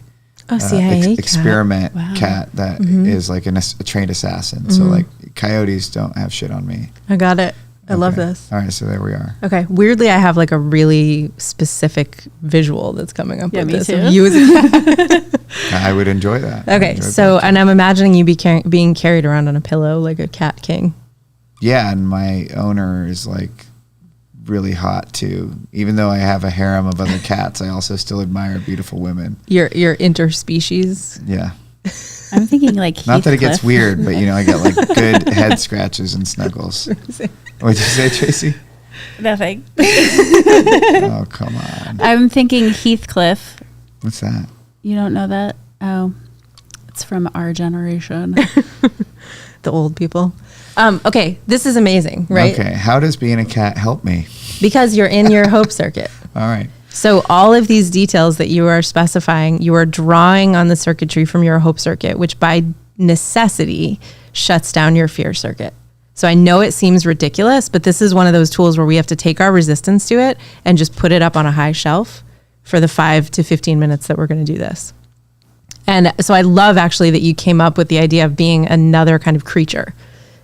CIA experiment cat that is like a trained assassin. So like coyotes don't have shit on me. I got it. I love this. All right, so there we are. Okay. Weirdly, I have like a really specific visual that's coming up with me this. too. Of you as a I would enjoy that. Okay. So, and I'm imagining you being carried around on a pillow like a cat king. Yeah, and my owner is like really hot too. Even though I have a harem of other cats, I also still admire beautiful women. You're interspecies. Yeah. I'm thinking like Not that it gets Heathcliff. weird, but I get like good head scratches and snuggles. What'd you say, Tracy? Nothing. Oh, come on. I'm thinking Heathcliff. What's that? You don't know that? Oh, it's from our generation. The old people. Okay. This is amazing, right? Okay. How does being a cat help me? Because you're in your hope circuit. All right. So all of these details that you are specifying, you are drawing on the circuitry from your hope circuit, which by necessity shuts down your fear circuit. So I know it seems ridiculous, but this is one of those tools where we have to take our resistance to it and just put it up on a high shelf for the 5 to 15 minutes that we're going to do this. And so I love actually that you came up with the idea of being another kind of creature,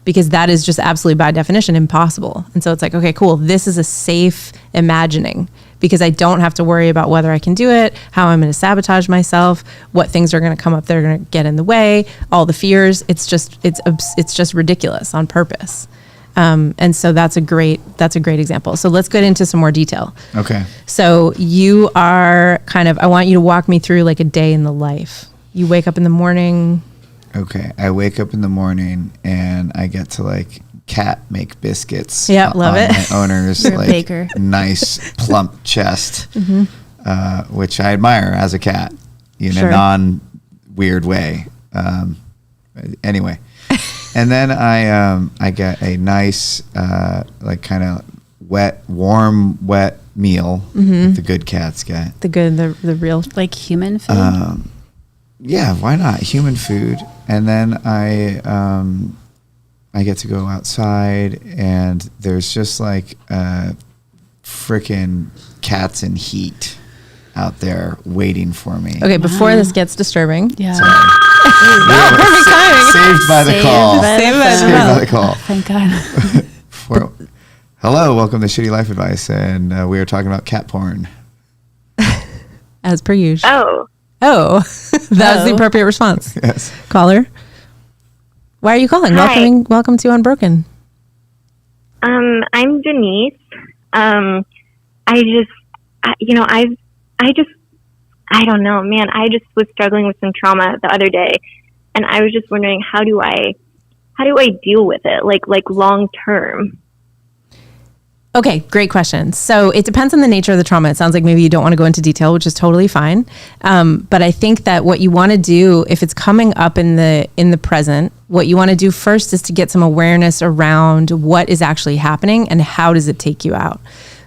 because that is just absolutely by definition impossible. And so it's like, okay, cool. This is a safe imagining because I don't have to worry about whether I can do it, how I'm going to sabotage myself, what things are going to come up that are going to get in the way, all the fears. It's just ridiculous on purpose. And so that's a great example. So let's get into some more detail. Okay. So you are I want you to walk me through like a day in the life. You wake up in the morning. Okay. I wake up in the morning and I get to like cat make biscuits. Yeah, love it. My owner's You're a like baker. nice plump chest, which I admire as a cat in Sure. a non-weird way. Anyway, and then I get a nice like kind of warm, wet meal that the good cats get. The real. Like human food. Yeah, why not? Human food. And then I get to go outside and there's just like frickin' cats in heat out there waiting for me. Okay, before this gets disturbing. yeah. Perfect timing. Saved by the Saved call. by the Saved by the Saved bell. by the call. Thank God. Hello, welcome to Shitty Life Advice, and we are talking about cat porn. As per usual. Oh, That was the appropriate response. Yes. Caller, why are you calling? Hi. Welcome to Unbroken. I'm Denise. I don't know, man. I just was struggling with some trauma the other day, and I was just wondering how do I deal with it, like long term? Okay, great question. So it depends on the nature of the trauma. It sounds like maybe you don't want to go into detail, which is totally fine. But I think that what you want to do, if it's coming up in the present, what you want to do first is to get some awareness around what is actually happening and how does it take you out.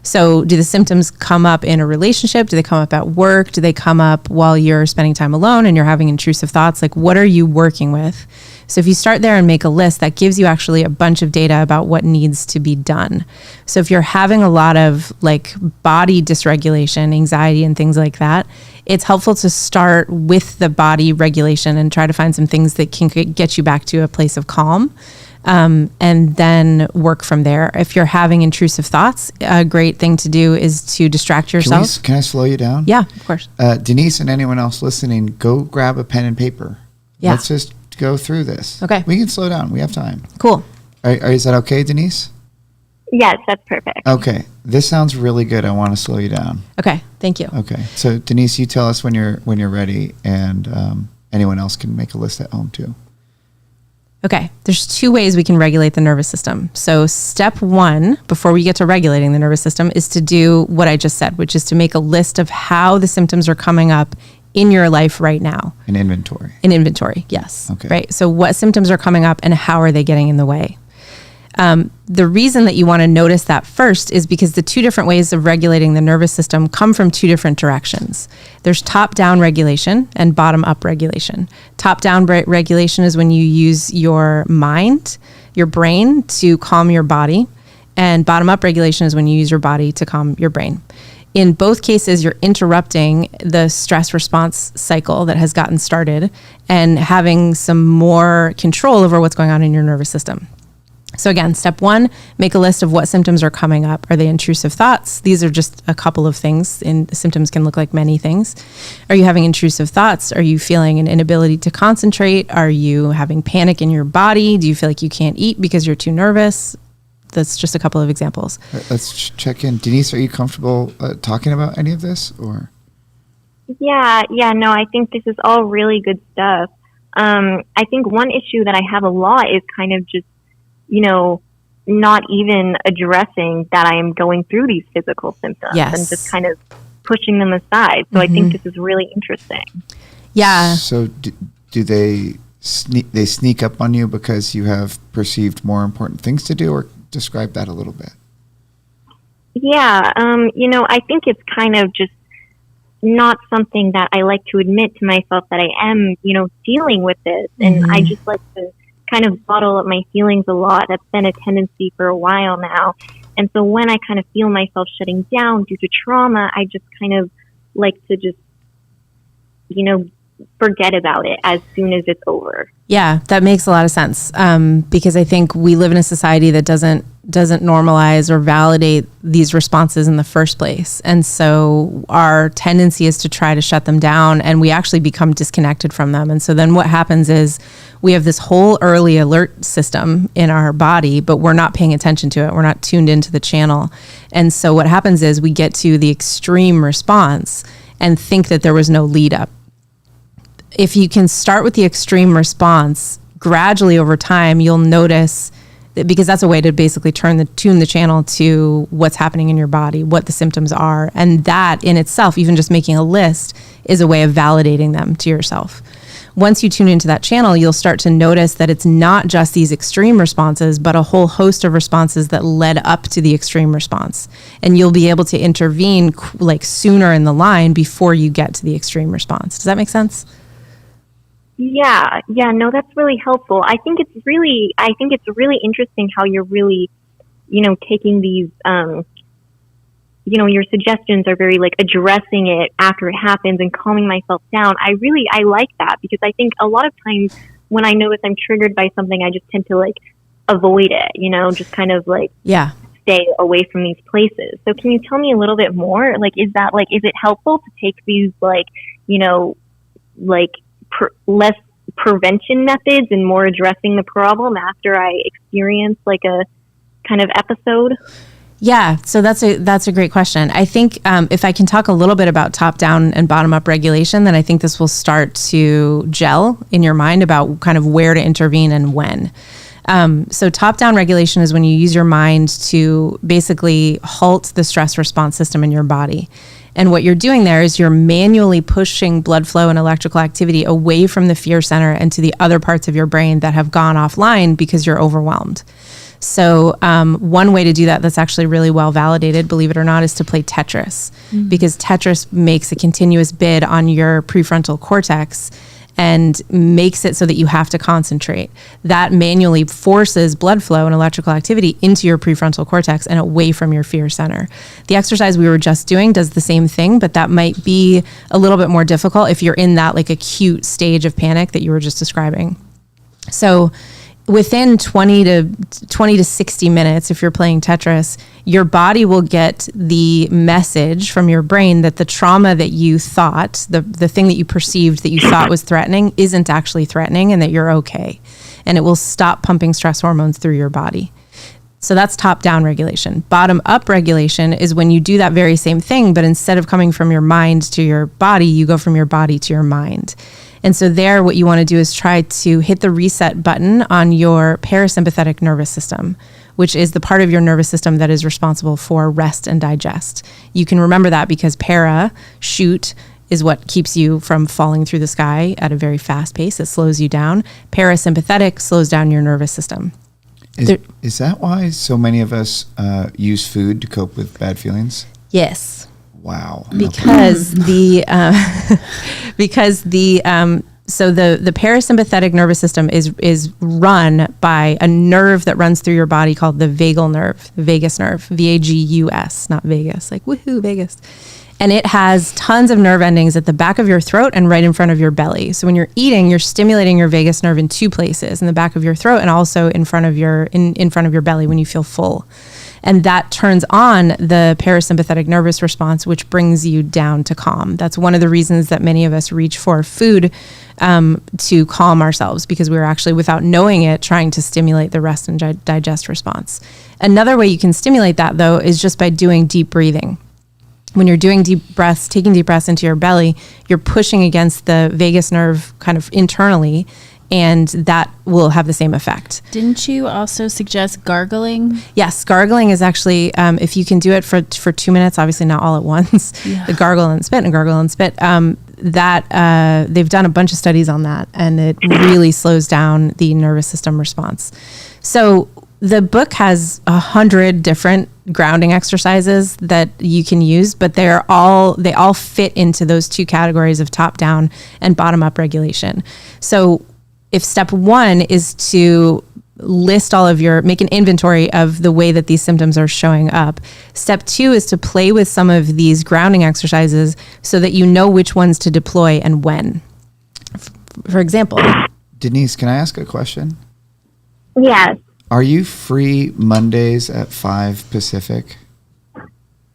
So do the symptoms come up in a relationship? Do they come up at work? Do they come up while you're spending time alone and you're having intrusive thoughts? Like, what are you working with? So if you start there and make a list, that gives you actually a bunch of data about what needs to be done. So if you're having a lot of like body dysregulation, anxiety, and things like that, it's helpful to start with the body regulation and try to find some things that can get you back to a place of calm. And then work from there. If you're having intrusive thoughts, a great thing to do is to distract yourself. Can I slow you down? Yeah, of course. Denise and anyone else listening, go grab a pen and paper. Yeah. Let's just go through this. Okay. We can slow down. We have time. Cool. Is that okay, Denise? Yes, that's perfect. Okay. This sounds really good. I want to slow you down. Okay. Thank you. Okay. So Denise, you tell us when you're ready, and anyone else can make a list at home too. Okay. There's two ways we can regulate the nervous system. So step one, before we get to regulating the nervous system, is to do what I just said, which is to make a list of how the symptoms are coming up in your life right now. An inventory. An inventory, yes. Okay. Right. So what symptoms are coming up and how are they getting in the way? The reason that you want to notice that first is because the two different ways of regulating the nervous system come from two different directions. There's top-down regulation and bottom-up regulation. Top-down regulation is when you use your mind, your brain, to calm your body, and bottom-up regulation is when you use your body to calm your brain. In both cases, you're interrupting the stress response cycle that has gotten started and having some more control over what's going on in your nervous system. So again, step one, make a list of what symptoms are coming up. Are they intrusive thoughts? These are just a couple of things, and symptoms can look like many things. Are you having intrusive thoughts? Are you feeling an inability to concentrate? Are you having panic in your body? Do you feel like you can't eat because you're too nervous? That's just a couple of examples. Let's check in. Denise, are you comfortable talking about any of this? Or? Yeah, no, I think this is all really good stuff. I think one issue that I have a lot is kind of just, not even addressing that I am going through these physical symptoms and just kind of pushing them aside. So I think this is really interesting. Yeah. So do they sneak up on you because you have perceived more important things to do, or describe that a little bit? Yeah. I think it's kind of just not something that I like to admit to myself that I am, dealing with this. And I just like to kind of bottle up my feelings a lot. That's been a tendency for a while now. And so when I kind of feel myself shutting down due to trauma, I just kind of like to just, forget about it as soon as it's over. Yeah, that makes a lot of sense. Because I think we live in a society that doesn't normalize or validate these responses in the first place. And so our tendency is to try to shut them down, and we actually become disconnected from them. And so then what happens is we have this whole early alert system in our body, but we're not paying attention to it. We're not tuned into the channel. And so what happens is we get to the extreme response and think that there was no lead up. If you can start with the extreme response, gradually over time, you'll notice that, because that's a way to basically tune the channel to what's happening in your body, what the symptoms are. And that in itself, even just making a list, is a way of validating them to yourself. Once you tune into that channel, you'll start to notice that it's not just these extreme responses, but a whole host of responses that led up to the extreme response. And you'll be able to intervene sooner in the line before you get to the extreme response. Does that make sense? Yeah, no, that's really helpful. I think it's really interesting how you're really, taking these, your suggestions are very addressing it after it happens and calming myself down. I like that, because I think a lot of times when I notice I'm triggered by something, I just tend to avoid it, just kind of stay away from these places. So can you tell me a little bit more? Is it helpful to take these less prevention methods and more addressing the problem after I experience a kind of episode? Yeah, so that's a great question. I think if I can talk a little bit about top-down and bottom-up regulation, then I think this will start to gel in your mind about kind of where to intervene and when. So top-down regulation is when you use your mind to basically halt the stress response system in your body. And what you're doing there is you're manually pushing blood flow and electrical activity away from the fear center and to the other parts of your brain that have gone offline because you're overwhelmed. So one way to do that that's actually really well validated, believe it or not, is to play Tetris, because Tetris makes a continuous bid on your prefrontal cortex and makes it so that you have to concentrate. That manually forces blood flow and electrical activity into your prefrontal cortex and away from your fear center. The exercise we were just doing does the same thing, but that might be a little bit more difficult if you're in that acute stage of panic that you were just describing. So within 20 to 60 minutes, if you're playing Tetris, your body will get the message from your brain that the trauma that you thought, the thing that you perceived that you thought was threatening, isn't actually threatening, and that you're okay. And it will stop pumping stress hormones through your body. So that's top-down regulation. Bottom-up regulation is when you do that very same thing, but instead of coming from your mind to your body, you go from your body to your mind. And so there, what you want to do is try to hit the reset button on your parasympathetic nervous system, which is the part of your nervous system that is responsible for rest and digest. You can remember that because shoot, is what keeps you from falling through the sky at a very fast pace. It slows you down. Parasympathetic slows down your nervous system. Is that why so many of us use food to cope with bad feelings? Yes. Wow. Because the so the parasympathetic nervous system is run by a nerve that runs through your body called the vagal nerve, the vagus nerve, VAGUS, not Vegas, like woohoo Vegas. And it has tons of nerve endings at the back of your throat and right in front of your belly. So when you're eating, you're stimulating your vagus nerve in two places, in the back of your throat and also in front of your in front of your belly when you feel full. And that turns on the parasympathetic nervous response, which brings you down to calm. That's one of the reasons that many of us reach for food to calm ourselves, because we're actually, without knowing it, trying to stimulate the rest and digest response. Another way you can stimulate that, though, is just by doing deep breathing. When you're doing deep breaths, taking deep breaths into your belly, you're pushing against the vagus nerve kind of internally, and that will have the same effect. Didn't you also suggest gargling? Yes, gargling is actually, if you can do it for 2 minutes, obviously not all at once, the gargle and spit, that they've done a bunch of studies on that, and it really slows down the nervous system response. So the book has 100 different grounding exercises that you can use, but they all fit into those two categories of top down and bottom up regulation. So if step one is to list make an inventory of the way that these symptoms are showing up, step two is to play with some of these grounding exercises so that you know which ones to deploy and when. For example, Denise, can I ask a question? Yes. Are you free Mondays at 5 Pacific?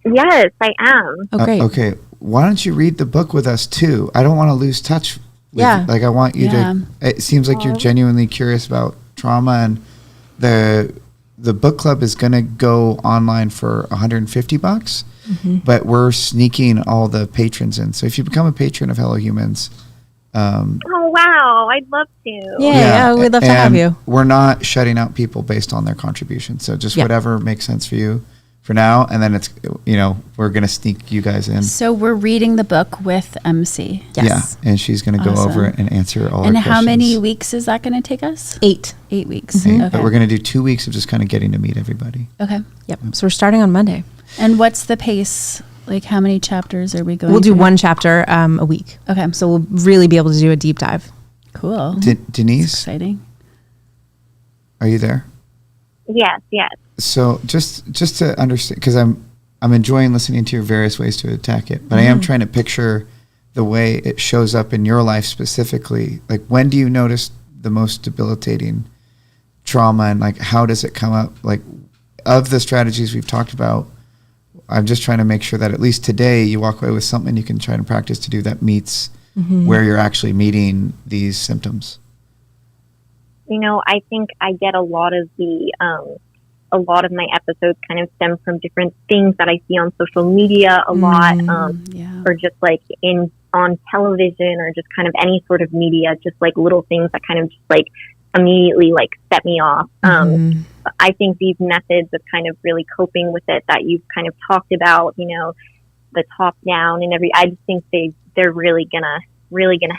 Yes, I am. oh great. Okay. Why don't you read the book with us too? I don't want to lose touch with you. Like I want you to, it seems like you're genuinely curious about trauma, and the book club is going to go online for $150, but we're sneaking all the patrons in. So if you become a patron of Hello Humans, Oh, wow. I'd love to. Yeah, we'd love to have you. We're not shutting out people based on their contribution. So just whatever makes sense for you for now. And then it's, we're going to sneak you guys in. So we're reading the book with MC. Yes. Yeah. And she's going to go over it and answer all our And questions. how many weeks is that going to take us? 8. 8 weeks. Okay. Okay. But we're going to do 2 weeks of just kind of getting to meet everybody. Okay. Yep. So we're starting on Monday. And what's the pace? Like how many chapters are we going We'll do through? one chapter a week. Okay. So we'll really be able to do a deep dive. Cool. Denise, Exciting. are you there? Yes. So just to understand, because I'm enjoying listening to your various ways to attack it, but I am trying to picture the way it shows up in your life specifically. Like, when do you notice the most debilitating trauma, and like how does it come up? Like, of the strategies we've talked about, I'm just trying to make sure that at least today you walk away with something you can try to practice to do that meets where you're actually meeting these symptoms. I think I get a lot of my episodes kind of stem from different things that I see on social media a lot, or just like on television, or just kind of any sort of media, just like little things that kind of just like immediately like set me off. I think these methods of kind of really coping with it that you've kind of talked about, the top down and I just think they're really gonna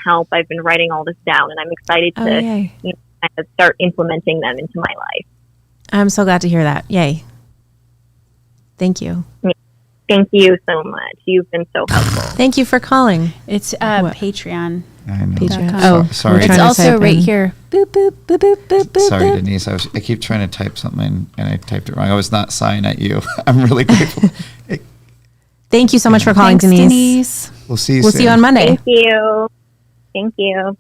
help. I've been writing all this down, and I'm excited to kind of start implementing them into my life. I'm so glad to hear that. Yay. Thank you. Thank you so much. You've been so helpful. Thank you for calling. It's Patreon. I know. Patreon. Oh, sorry. It's also right here. Boop, boop, boop, boop, boop, boop. Sorry, boop. Denise. I keep trying to type something and I typed it wrong. I was not sighing at you. I'm really grateful. Thank you so much for calling, Thanks, Denise. We'll see you We'll soon. see you on Monday. Thank you.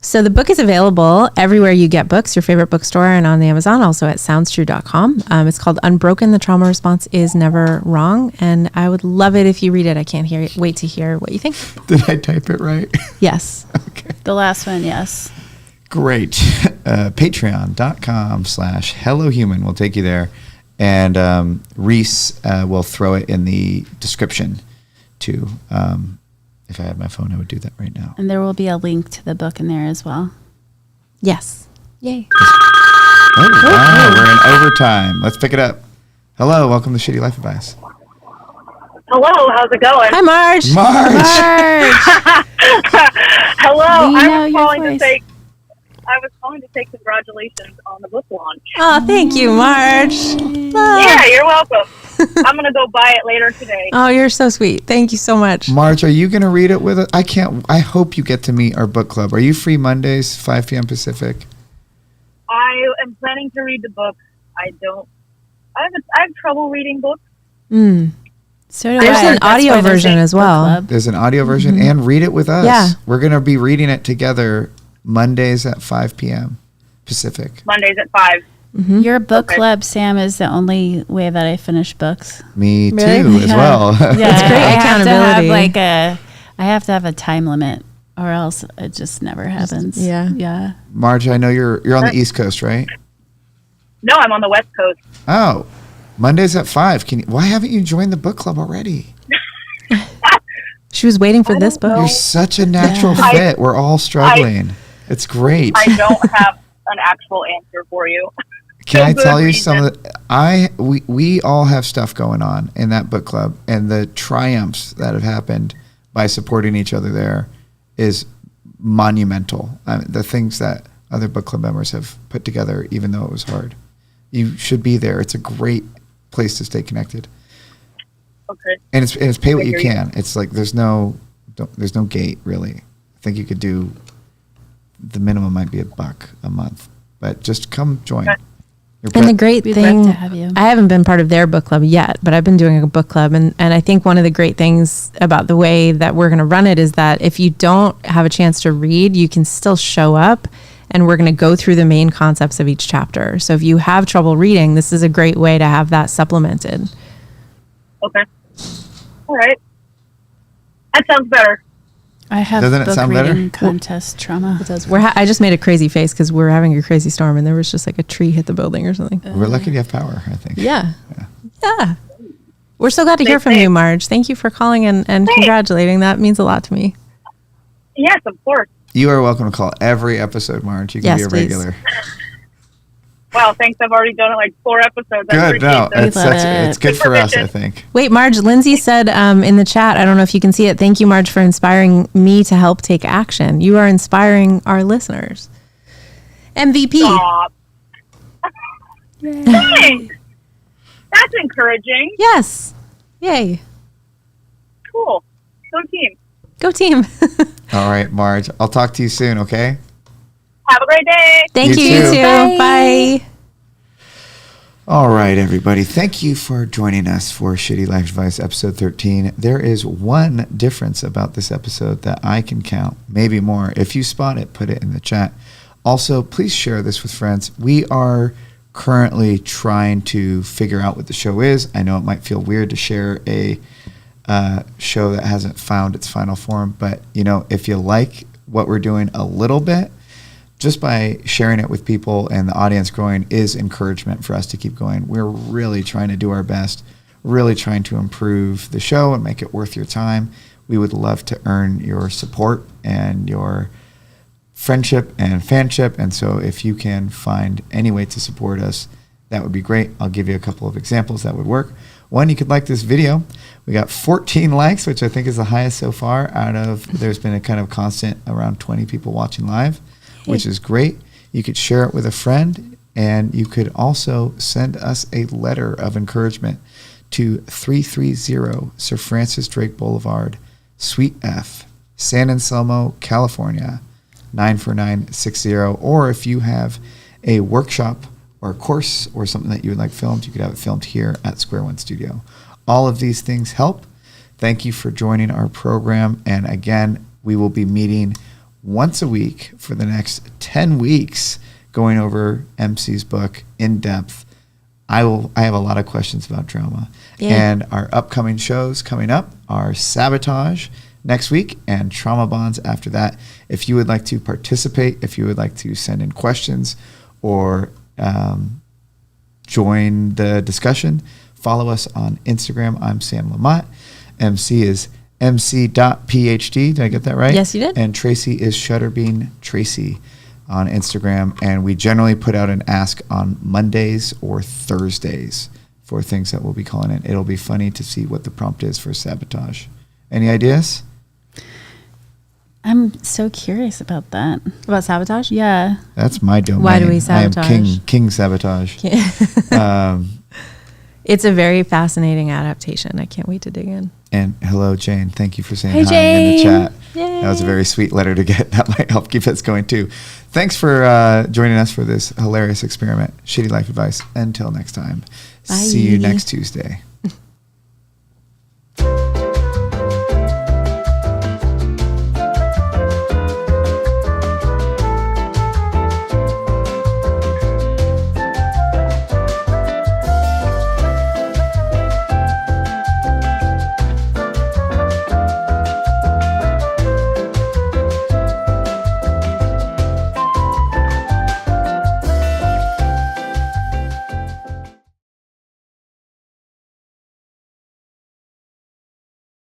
So the book is available everywhere you get books, your favorite bookstore, and on the Amazon, also at soundstrue.com. It's called Unbroken. The Trauma Response is Never Wrong. And I would love it if you read it. I can't wait to hear what you think. Did I type it right? Yes. Okay. The last one, yes. Great. Patreon.com/HelloHuman will take you there. And Reese will throw it in the description too. If I had my phone, I would do that right now. And there will be a link to the book in there as well. Yes. Yay. Oh, wow. We're in overtime. Let's pick it up. Hello. Welcome to Shitty Life Advice. Hello, how's it going? Hi, Marge. Marge. Hello, We I know was your calling voice. to say I was calling to say congratulations on the book launch. Oh, thank you, Marge. Yeah, you're welcome. I'm going to go buy it later today. Oh, you're so sweet. Thank you so much. Marge, are you going to read it with us? I hope you get to meet our book club. Are you free Mondays, 5 p.m. Pacific? I am planning to read the book. I have trouble reading books. So do There's I. an That's audio why there's version a as book well. club. There's an audio version and read it with us. Yeah. We're going to be reading it together Mondays at 5 p.m. Pacific. Mondays at 5. Your book club, Sam, is the only way that I finish books. Me too, Really? as Yeah. well. Yeah, That's great I have to have accountability. I have to have a time limit, or else it just never happens. Yeah. Marge, I know you're on the East Coast, right? No, I'm on the West Coast. Oh, Mondays at 5. Why haven't you joined the book club already? She was waiting for this book. You're such a natural fit. We're all struggling. It's great. I don't have an actual answer for you. Can I good tell you reason. some of the we all have stuff going on in that book club, and the triumphs that have happened by supporting each other there is monumental. The things that other book club members have put together, even though it was hard. You should be there. It's a great place to stay connected. Okay. And it's pay what I you hear you. can. It's like there's no gate really. I think you could do the minimum might be $1 a month, but just come join. Okay. And the great We'd thing, love to have you. I haven't been part of their book club yet, but I've been doing a book club. And I think one of the great things about the way that we're going to run it is that if you don't have a chance to read, you can still show up, and we're going to go through the main concepts of each chapter. So if you have trouble reading, this is a great way to have that supplemented. Okay. All right. That sounds better. I have Doesn't it book sound better? reading contest trauma. I just made a crazy face because we're having a crazy storm, and there was just like a tree hit the building or something. We're lucky to have power, I think. Yeah. We're so glad to hear from you, Marge. Thank you for calling and congratulating. That means a lot to me. Yes, of course. You are welcome to call every episode, Marge. You can Yes, be a please. regular. Wow, thanks. I've already done it like 4 episodes. I Good. No, appreciate that. it's good for us, I think. Wait, Marge, Lindsay said in the chat, I don't know if you can see it, thank you, Marge, for inspiring me to help take action. You are inspiring our listeners. MVP. Aw. Thanks. That's encouraging. Yes. Yay. Cool. Go team. Go team. All right, Marge. I'll talk to you soon, okay? Have a great day. Thank You you, you too. too. Bye. All right, everybody. Thank you for joining us for Shitty Life Advice episode 13. There is one difference about this episode that I can count, maybe more. If you spot it, put it in the chat. Also, please share this with friends. We are currently trying to figure out what the show is. I know it might feel weird to share a show that hasn't found its final form, but if you like what we're doing a little bit, just by sharing it with people and the audience growing is encouragement for us to keep going. We're really trying to do our best, really trying to improve the show and make it worth your time. We would love to earn your support and your friendship and fanship. And so if you can find any way to support us, that would be great. I'll give you a couple of examples that would work. One, you could like this video. We got 14 likes, which I think is the highest so far there's been a kind of constant around 20 people watching live, which is great. You could share it with a friend, and you could also send us a letter of encouragement to 330 Sir Francis Drake Boulevard, Suite F, San Anselmo, California, 94960. Or if you have a workshop or a course or something that you would like filmed, you could have it filmed here at Square One Studio. All of these things help. Thank you for joining our program. And again, we will be meeting once a week for the next 10 weeks, going over MC's book in depth. I have a lot of questions about drama. Yeah. And our upcoming shows coming up are Sabotage next week and Trauma Bonds after that. If you would like to participate, if you would like to send in questions or join the discussion, follow us on Instagram. I'm Sam Lamott. MC is mc.phd. Did I get that right? Yes, you did. And Tracy is Shutterbean Tracy on Instagram. And we generally put out an ask on Mondays or Thursdays for things that we'll be calling in. It'll be funny to see what the prompt is for Sabotage. Any ideas? I'm so curious about that. About sabotage? Yeah. That's my domain. Why do we I sabotage? am king sabotage. It's a very fascinating adaptation. I can't wait to dig in. And hello, Jane. Thank you for saying Hey, hi in the Jane. chat. Yay. That was a very sweet letter to get. That might help keep us going too. Thanks for joining us for this hilarious experiment. Shitty Life Advice. Until next time. See you Bye. next Tuesday.